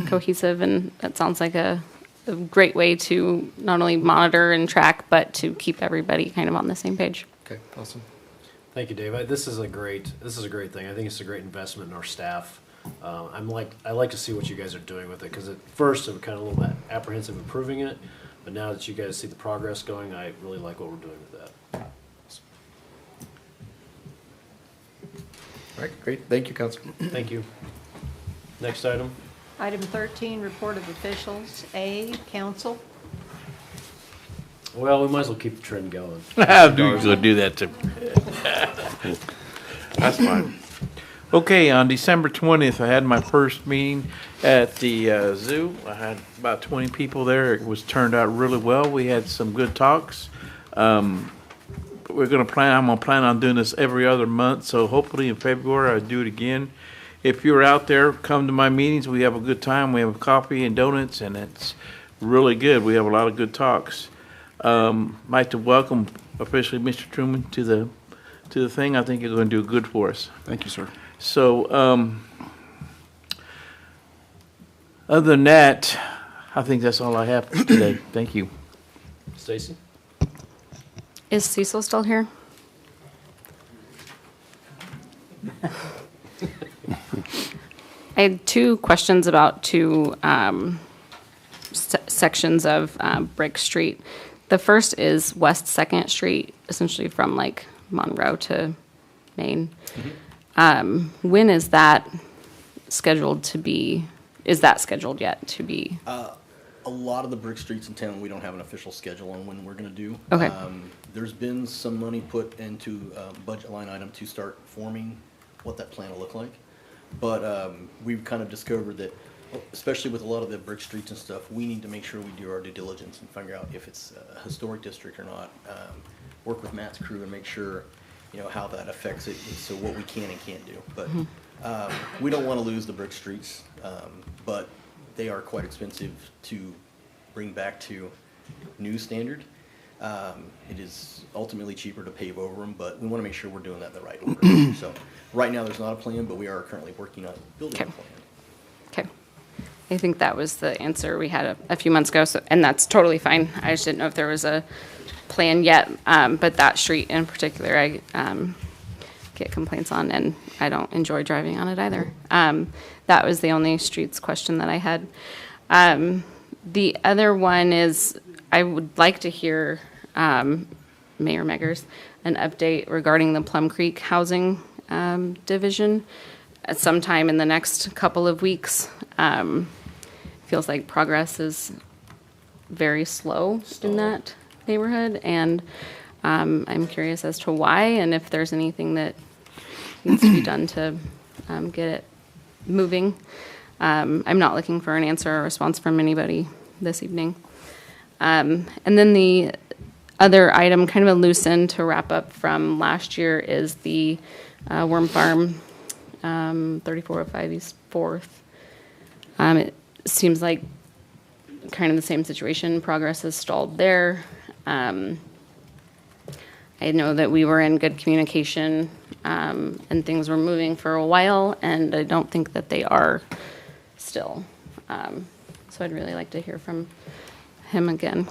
Speaker 1: cohesive, and that sounds like a great way to not only monitor and track, but to keep everybody kind of on the same page.
Speaker 18: Okay, awesome.
Speaker 10: Thank you, Dave. This is a great thing. I think it's a great investment in our staff. I like to see what you guys are doing with it, because at first I was kind of a little bit apprehensive improving it, but now that you guys see the progress going, I really like what we're doing with that.
Speaker 18: All right, great. Thank you, Councilman.
Speaker 10: Thank you. Next item.
Speaker 2: Item 13, report of officials. A, council.
Speaker 10: Well, we might as well keep the trend going.
Speaker 7: I knew you were going to do that to me. That's fine. Okay, on December 20th, I had my first meeting at the zoo. I had about 20 people there. It was turned out really well. We had some good talks. I'm going to plan on doing this every other month, so hopefully in February I'll do it again. If you're out there, come to my meetings. We have a good time. We have coffee and donuts, and it's really good. We have a lot of good talks. I'd like to welcome officially Mr. Truman to the thing. I think you're going to do good for us.
Speaker 8: Thank you, sir.
Speaker 7: So, other than that, I think that's all I have today. Thank you.
Speaker 10: Stacy?
Speaker 1: Is Cecil still here? I had two questions about two sections of Brick Street. The first is West 2nd Street, essentially from like Monroe to Maine. When is that scheduled to be? Is that scheduled yet to be?
Speaker 17: A lot of the brick streets in town, we don't have an official schedule on when we're going to do.
Speaker 1: Okay.
Speaker 17: There's been some money put into budget line item to start forming what that plan will look like. But we've kind of discovered that, especially with a lot of the brick streets and stuff, we need to make sure we do our due diligence and figure out if it's a historic district or not. Work with Matt's crew and make sure how that affects it, so what we can and can't do. But we don't want to lose the brick streets, but they are quite expensive to bring back to new standard. It is ultimately cheaper to pave over them, but we want to make sure we're doing that in the right order. So right now, there's not a plan, but we are currently working on building a plan.
Speaker 1: Okay. I think that was the answer we had a few months ago, and that's totally fine. I just didn't know if there was a plan yet, but that street in particular, I get complaints on, and I don't enjoy driving on it either. That was the only streets question that I had. The other one is, I would like to hear Mayor Meggers an update regarding the Plum Creek Housing Division at some time in the next couple of weeks. Feels like progress is very slow in that neighborhood, and I'm curious as to why and if there's anything that needs to be done to get it moving. I'm not looking for an answer or response from anybody this evening. And then the other item, kind of a loose end to wrap up from last year, is the Worm Farm 3405 East 4th. It seems like kind of the same situation. Progress has stalled there. I know that we were in good communication and things were moving for a while, and I don't think that they are still. So I'd really like to hear from him again.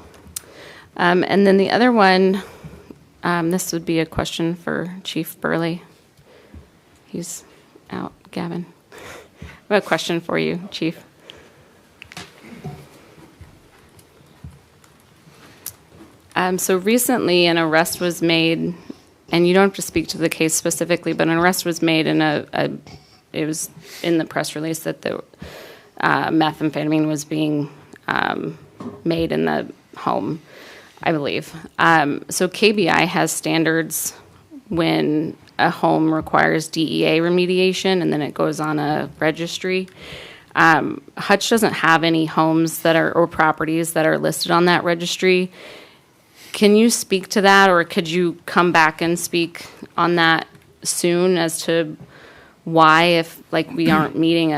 Speaker 1: And then the other one, this would be a question for Chief Burley. He's out, Gavin. I have a question for you, Chief. So recently an arrest was made, and you don't have to speak to the case specifically, but an arrest was made in it was in the press release that the methamphetamine was being made in the home, I believe. So KBI has standards when a home requires DEA remediation, and then it goes on a registry. Hutch doesn't have any homes that are, or properties that are listed on that registry. Can you speak to that, or could you come back and speak on that soon as to why, if like we aren't meeting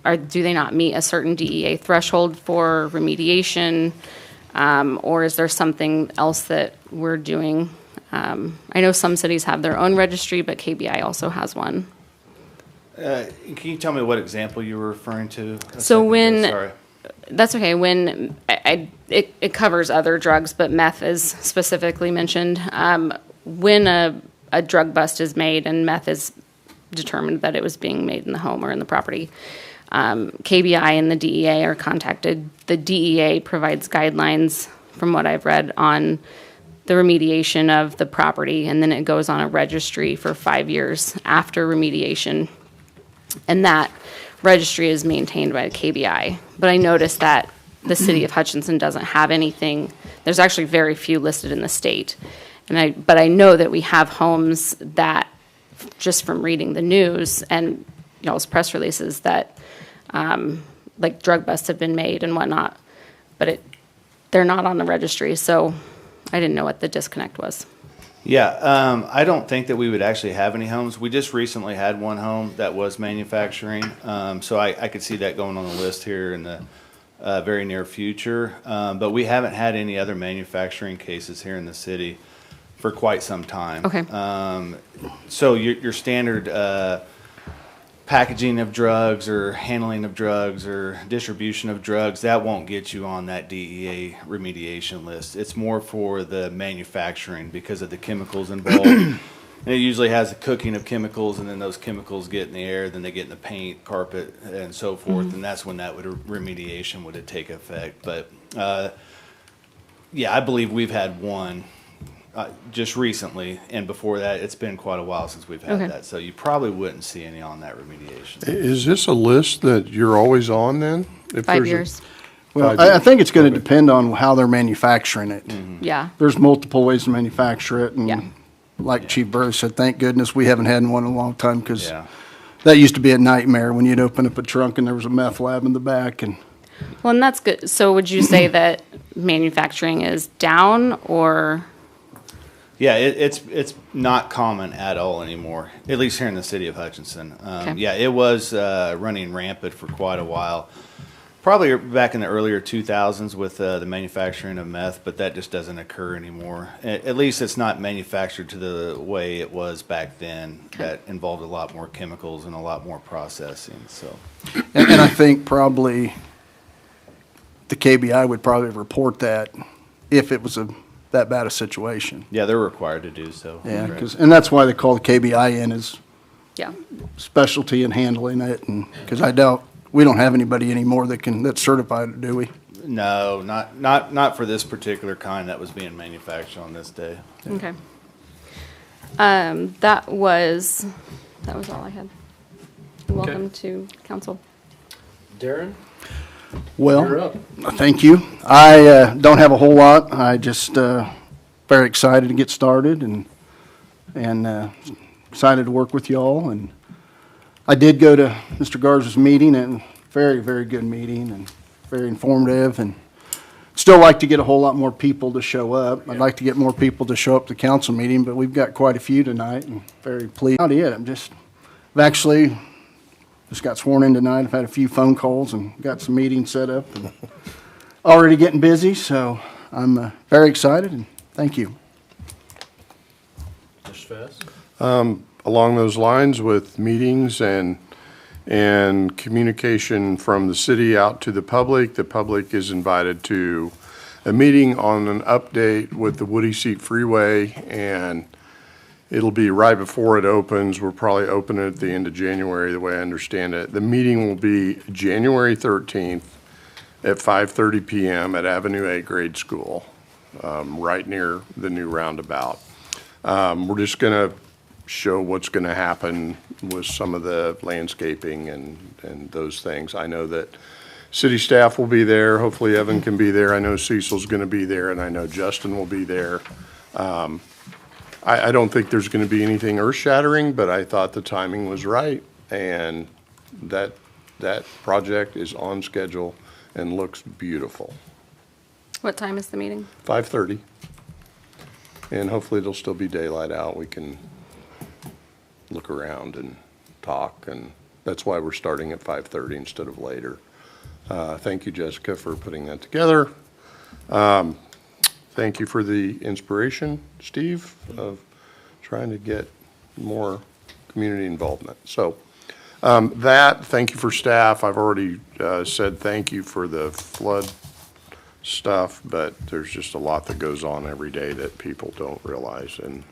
Speaker 1: or do they not meet a certain DEA threshold for remediation, or is there something else that we're doing? I know some cities have their own registry, but KBI also has one.
Speaker 19: Can you tell me what example you were referring to?
Speaker 1: So when,
Speaker 19: sorry.
Speaker 1: That's okay, when it covers other drugs, but meth is specifically mentioned. When a drug bust is made and meth is determined that it was being made in the home or in the property, KBI and the DEA are contacted. The DEA provides guidelines, from what I've read, on the remediation of the property, and then it goes on a registry for 5 years after remediation. And that registry is maintained by the KBI. But I noticed that the city of Hutchinson doesn't have anything. There's actually very few listed in the state. But I know that we have homes that, just from reading the news and y'all's press releases, that like drug busts have been made and whatnot, but they're not on the registry. So I didn't know what the disconnect was.
Speaker 19: Yeah, I don't think that we would actually have any homes. We just recently had one home that was manufacturing, so I could see that going on the list here in the very near future. But we haven't had any other manufacturing cases here in the city for quite some time.
Speaker 1: Okay.
Speaker 19: So your standard packaging of drugs or handling of drugs or distribution of drugs, that won't get you on that DEA remediation list. It's more for the manufacturing because of the chemicals involved. And it usually has the cooking of chemicals, and then those chemicals get in the air, then they get in the paint, carpet, and so forth, and that's when that remediation would take effect. But yeah, I believe we've had one just recently, and before that, it's been quite a while since we've had that. So you probably wouldn't see any on that remediation.
Speaker 9: Is this a list that you're always on then? If
Speaker 1: 5 years.
Speaker 8: Well, I think it's going to depend on how they're manufacturing it.
Speaker 1: Yeah.
Speaker 8: There's multiple ways to manufacture it, and like Chief Burris said, thank goodness we haven't had one in a long time, because that used to be a nightmare when you'd open up a trunk and there was a meth lab in the back. And
Speaker 1: well, and that's good. So would you say that manufacturing is down, or?
Speaker 19: Yeah, it's not common at all anymore, at least here in the city of Hutchinson.
Speaker 1: Okay.
Speaker 19: Yeah, it was running rampant for quite a while, probably back in the earlier 2000s with the manufacturing of meth, but that just doesn't occur anymore. At least it's not manufactured to the way it was back then.
Speaker 1: Okay.
Speaker 19: That involved a lot more chemicals and a lot more processing. So,
Speaker 8: And I think probably the KBI would probably report that if it was that bad a situation.
Speaker 19: yeah, they're required to do so.
Speaker 8: Yeah,
Speaker 19: Correct.
Speaker 8: and that's why they call the KBI in, is
Speaker 1: Yeah.
Speaker 8: specialty in handling it, and, because I doubt, we don't have anybody anymore that's certified, do we?
Speaker 19: No, not for this particular kind that was being manufactured on this day.
Speaker 1: Okay. That was all I had. Welcome to council.
Speaker 10: Darren? You're
Speaker 8: Well,
Speaker 10: up.
Speaker 8: thank you. I don't have a whole lot. I just very excited to get started and excited to work with y'all. And I did go to Mr. Garza's meeting, and very, very good meeting and very informative. And still like to get a whole lot more people to show up. I'd like to get more people to show up to council meeting, but we've got quite a few tonight, and very pleased. Not it. I've actually just got sworn in tonight. I've had a few phone calls and got some meetings set up and already getting busy, so I'm very excited, and thank you.
Speaker 10: Mr. Fast?
Speaker 9: Along those lines, with meetings and communication from the city out to the public is invited to a meeting on an update with the Woody Seat Freeway, and it'll be right before it opens. We'll probably open it at the end of January, the way I understand it. The meeting will be January 13th at 5:30 PM at Avenue A Grade School, right near the new roundabout. We're just going to show what's going to happen with some of the landscaping and those things. I know that city staff will be there. Hopefully Evan can be there. I know Cecil's going to be there, and I know Justin will be there. I don't think there's going to be anything earth-shattering, but I thought the timing was right, and that project is on schedule and looks beautiful.
Speaker 1: What time is the meeting?
Speaker 9: 5:30, and hopefully it'll still be daylight out. We can look around and talk, and that's why we're starting at 5:30 instead of later. Thank you, Jessica, for putting that together. Thank you for the inspiration, Steve, of trying to get more community involvement. So thank you for staff. I've already said thank you for the flood stuff, but there's just a lot that goes on every day that people don't realize, and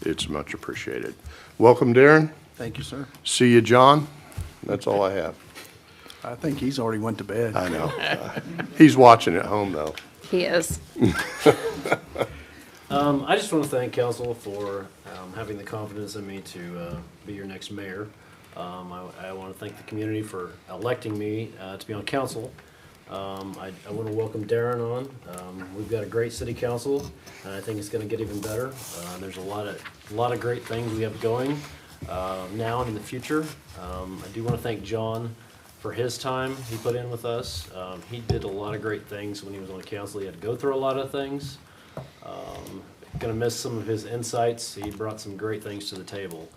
Speaker 9: it's much appreciated. Welcome, Darren.
Speaker 8: Thank you, sir.
Speaker 9: See you, John. That's all I have.
Speaker 8: I think he's already went to bed.
Speaker 9: I know. He's watching at home, though.
Speaker 1: He is.
Speaker 10: I just want to thank council for having the confidence in me to be your next mayor. I want to thank the community for electing me to be on council. I want to welcome Darren on. We've got a great city council, and I think it's going to get even better. There's a lot of great things we have going now and in the future. I do want to thank John for his time he put in with us. He did a lot of great things when he was on council. He had to go through a lot of things. Gonna miss some of his insights. He brought some great things to the table.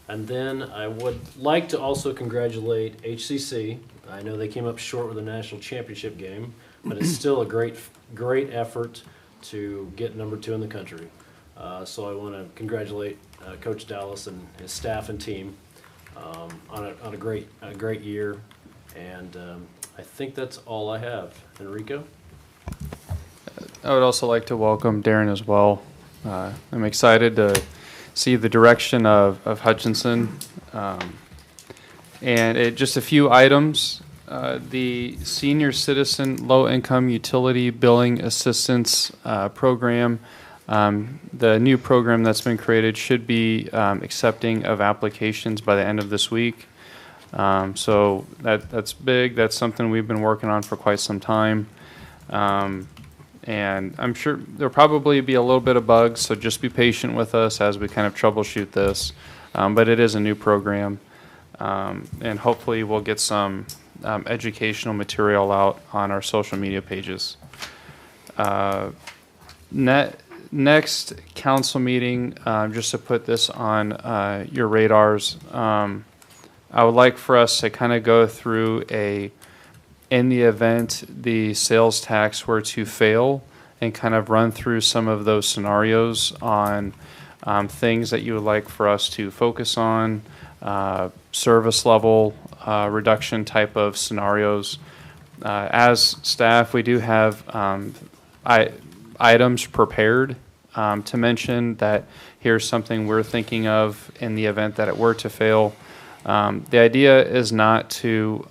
Speaker 10: And then I would like to also congratulate HCC. I know they came up short with the national championship game, but it's still a great effort to get number 2 in the country. So I want to congratulate Coach Dallas and his staff and team on a great year. And I think that's all I have. Enrico?
Speaker 6: I would also like to welcome Darren as well. I'm excited to see the direction of Hutchinson. And just a few items. The Senior Citizen Low Income Utility Billing Assistance Program, the new program that's been created, should be accepting of applications by the end of this week. So that's big. That's something we've been working on for quite some time. And I'm sure there'll probably be a little bit of bugs, so just be patient with us as we kind of troubleshoot this. But it is a new program, and hopefully we'll get some educational material out on our social media pages. next council meeting, just to put this on your radars, I would like for us to kind of go through in the event the sales tax were to fail, and kind of run through some of those scenarios on things that you would like for us to focus on, service level reduction type of scenarios. As staff, we do have items prepared to mention that here's something we're thinking of in the event that it were to fail. The idea is not to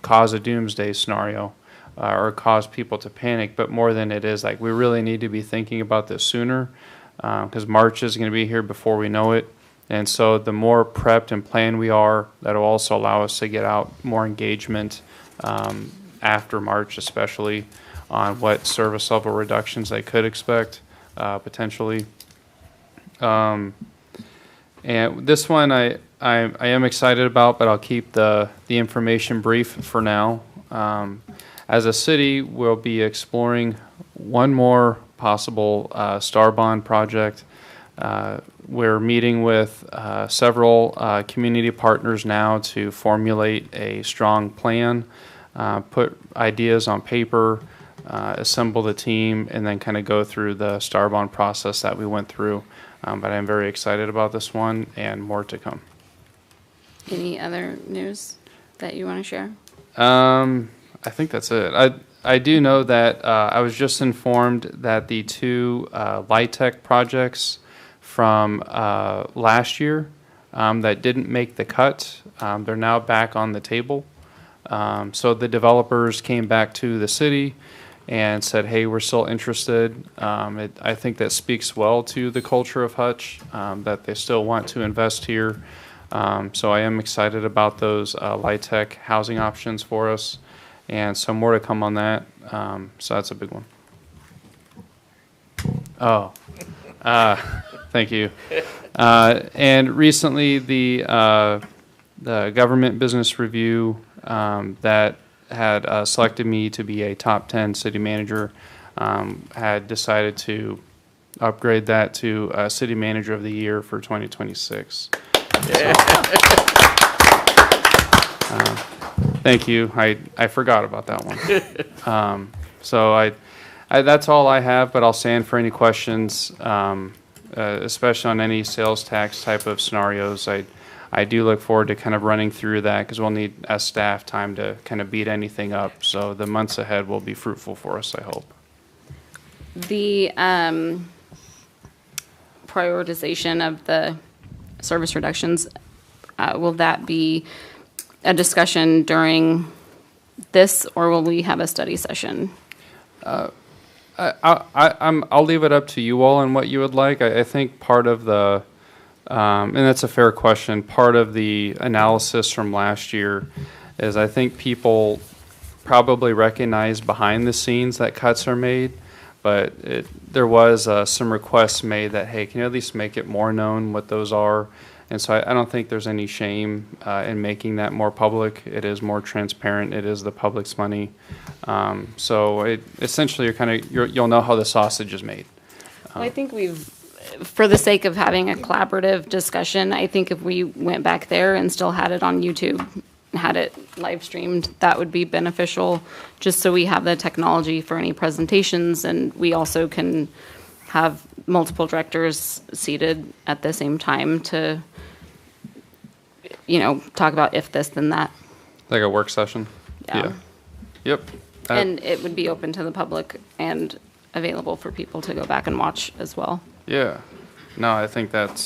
Speaker 6: cause a doomsday scenario or cause people to panic, but more than it is like we really need to be thinking about this sooner, because March is going to be here before we know it. And so the more prepped and planned we are, that'll also allow us to get out more engagement after March, especially on what service level reductions they could expect potentially. And this one I am excited about, but I'll keep the information brief for now. As a city, we'll be exploring one more possible star bond project. We're meeting with several community partners now to formulate a strong plan, put ideas on paper, assemble the team, and then kind of go through the star bond process that we went through. But I'm very excited about this one, and more to come.
Speaker 1: Any other news that you want to share?
Speaker 6: I think that's it. I do know that I was just informed that the two LIHTC projects from last year that didn't make the cut, they're now back on the table. So the developers came back to the city and said, hey, we're still interested. I think that speaks well to the culture of Hutch, that they still want to invest here. So I am excited about those LIHTC housing options for us, and some more to come on that. So that's a big one. Oh, thank you. And recently, the government business review that had selected me to be a top 10 city manager had decided to upgrade that to city manager of the year for 2026. Yeah. Thank you. I forgot about that one. So I that's all I have, but I'll stand for any questions, especially on any sales tax type of scenarios. I do look forward to kind of running through that, because we'll need, as staff, time to kind of beat anything up. So the months ahead will be fruitful for us, I hope.
Speaker 1: The prioritization of the service reductions, will that be a discussion during this, or will we have a study session?
Speaker 6: I'll leave it up to you all on what you would like. I think part of the, and that's a fair question, part of the analysis from last year is I think people probably recognize behind the scenes that cuts are made, but there was some requests made that, hey, can you at least make it more known what those are? And so I don't think there's any shame in making that more public. It is more transparent. It is the public's money. So essentially, you'll know how the sausage is made.
Speaker 1: Well, I think for the sake of having a collaborative discussion, I think if we went back there and still had it on YouTube, had it live streamed, that would be beneficial, just so we have the technology for any presentations, and we also can have multiple directors seated at the same time to, talk about if this, then that.
Speaker 6: Like a work session?
Speaker 1: Yeah.
Speaker 6: Yep.
Speaker 1: And it would be open to the public and available for people to go back and watch as well.
Speaker 6: Yeah. No, I think that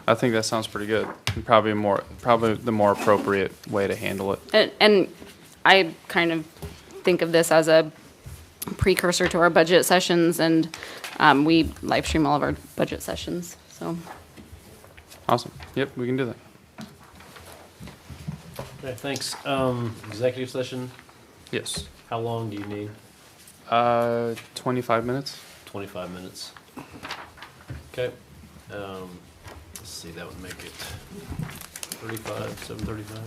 Speaker 6: sounds pretty good. And probably the more appropriate way to handle it.
Speaker 1: And I kind of think of this as a precursor to our budget sessions, and we live stream all of our budget sessions. So.
Speaker 6: Awesome. Yep, we can do that.
Speaker 10: Okay, thanks. Executive session?
Speaker 6: Yes.
Speaker 10: How long do you need?
Speaker 6: 25 minutes.
Speaker 10: 25 minutes. Okay. Let's see, that would make it 7:35.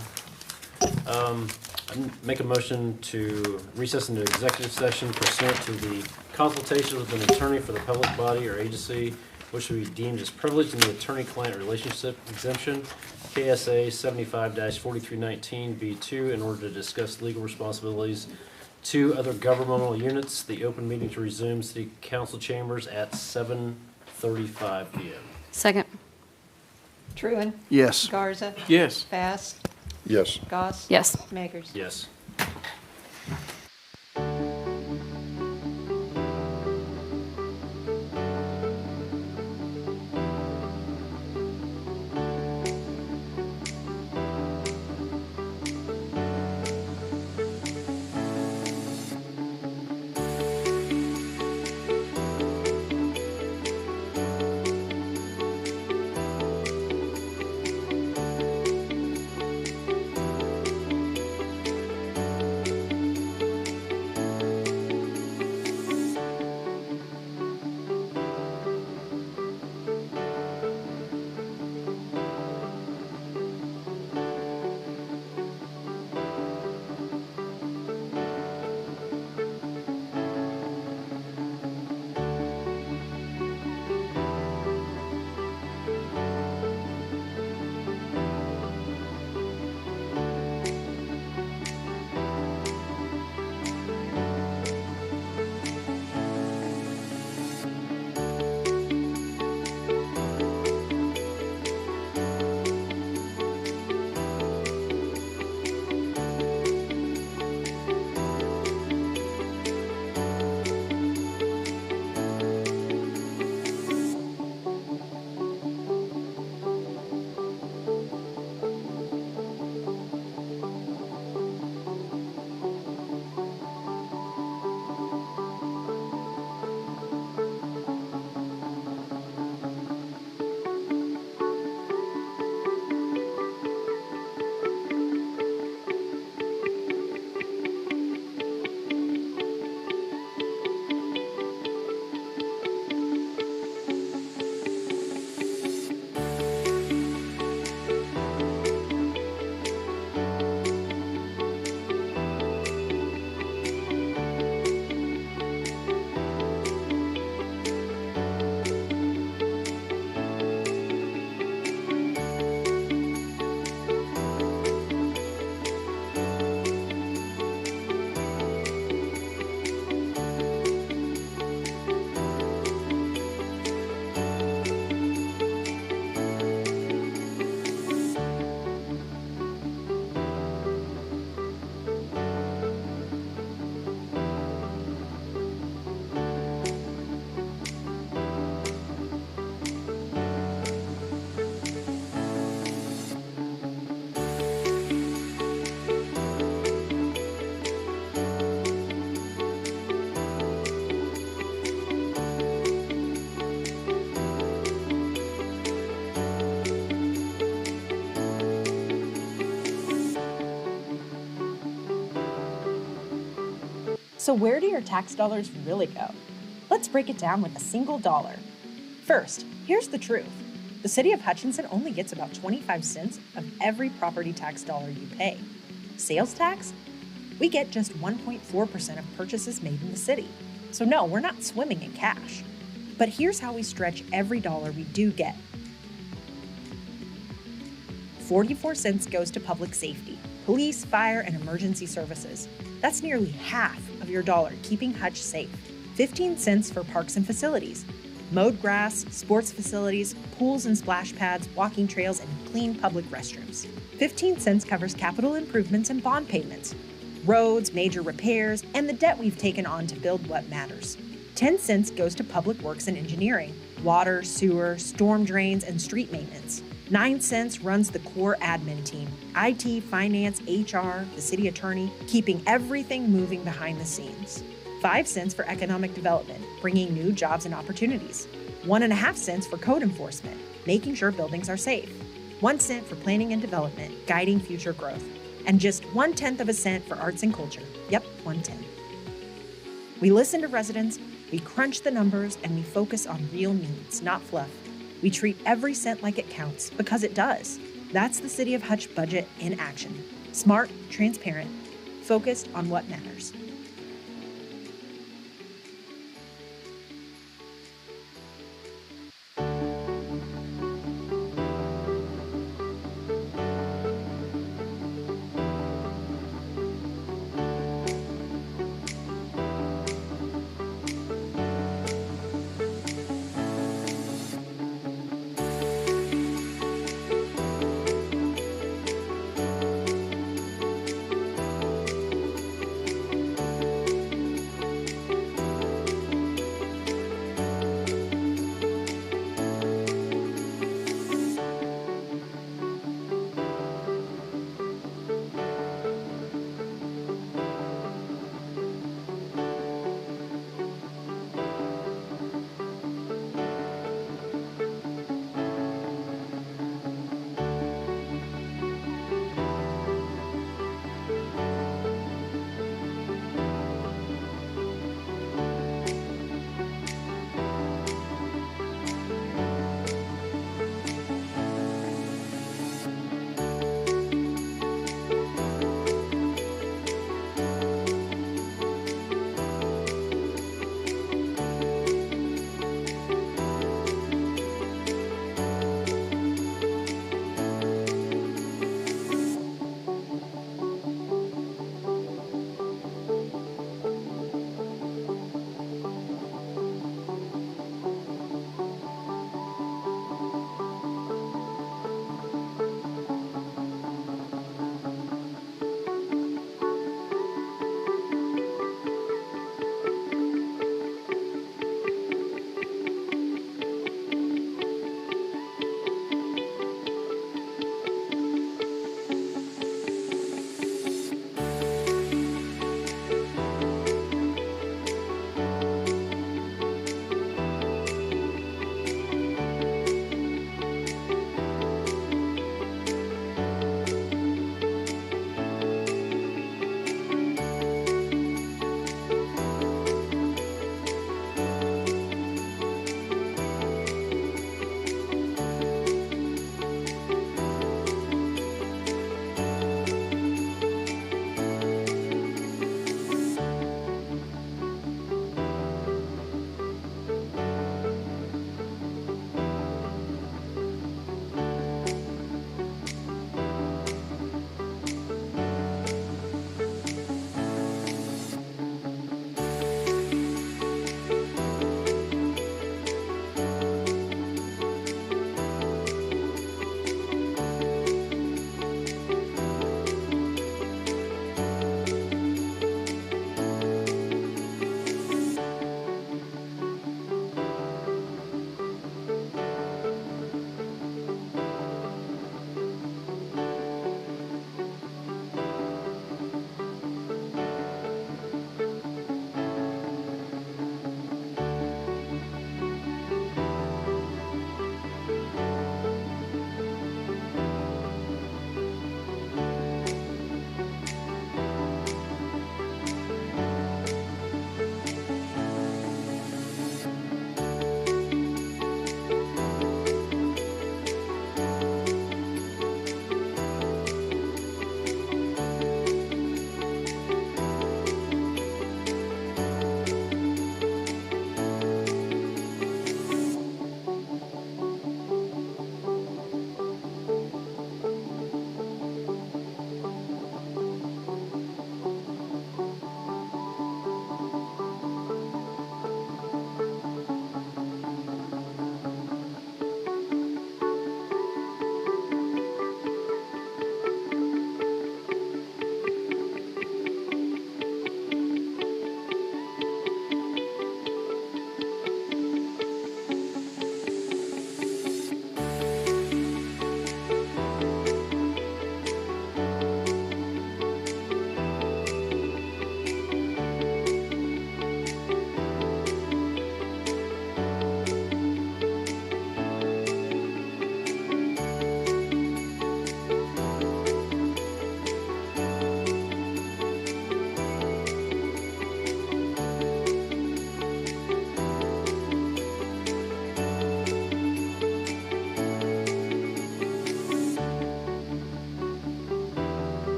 Speaker 10: I'd make a motion to recess into executive session pursuant to the consultation with an attorney for the public body or agency which should be deemed as privileged in the attorney-client relationship exemption, KSA 75-4319B2, in order to discuss legal responsibilities to other governmental units. The open meeting to resume City Council chambers at 7:35 p.m.
Speaker 1: Second.
Speaker 2: Truen.
Speaker 8: Yes.
Speaker 2: Garza.
Speaker 7: Yes.
Speaker 2: Bass.
Speaker 9: Yes.
Speaker 2: Goss.
Speaker 1: Yes.
Speaker 2: Makers.
Speaker 10: Yes.
Speaker 20: So where do your tax dollars really go? Let's break it down with a single dollar. First, here's the truth. The city of Hutchinson only gets about 25 cents of every property tax dollar you pay. Sales tax? We get just 1.4% of purchases made in the city. So no, we're not swimming in cash. But here's how we stretch every dollar we do get. 44 cents goes to public safety, police, fire, and emergency services. That's nearly half of your dollar keeping Hutch safe. 15 cents for parks and facilities, mowed grass, sports facilities, pools and splash pads, walking trails, and clean public restrooms. 15 cents covers capital improvements and bond payments, roads, major repairs, and the debt we've taken on to build what matters. 10 cents goes to public works and engineering, water, sewer, storm drains, and street maintenance. 9 cents runs the core admin team, IT, finance, HR, the city attorney, keeping everything moving behind the scenes. 5 cents for economic development, bringing new jobs and opportunities. 1.5 cents for code enforcement, making sure buildings are safe. 1 cent for planning and development, guiding future growth. And just 1/10 of a cent for arts and culture. Yep, 1/10. We listen to residents, we crunch the numbers, and we focus on real needs, not fluff. We treat every cent like it counts, because it does. That's the City of Hutch budget in action. Smart, transparent, focused on what matters.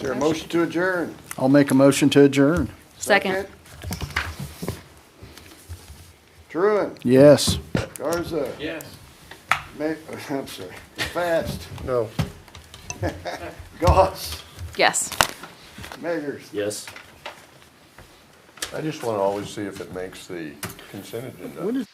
Speaker 9: there a motion to adjourn?
Speaker 8: I'll make a motion to adjourn.
Speaker 1: Second.
Speaker 9: Truen,
Speaker 8: Yes.
Speaker 9: Garza,
Speaker 7: Yes.
Speaker 9: I'm sorry, Fast,
Speaker 15: No.
Speaker 9: Goss,
Speaker 1: Yes.
Speaker 9: Meggers.
Speaker 10: Yes.
Speaker 9: I just want to always see if it makes the consent agenda.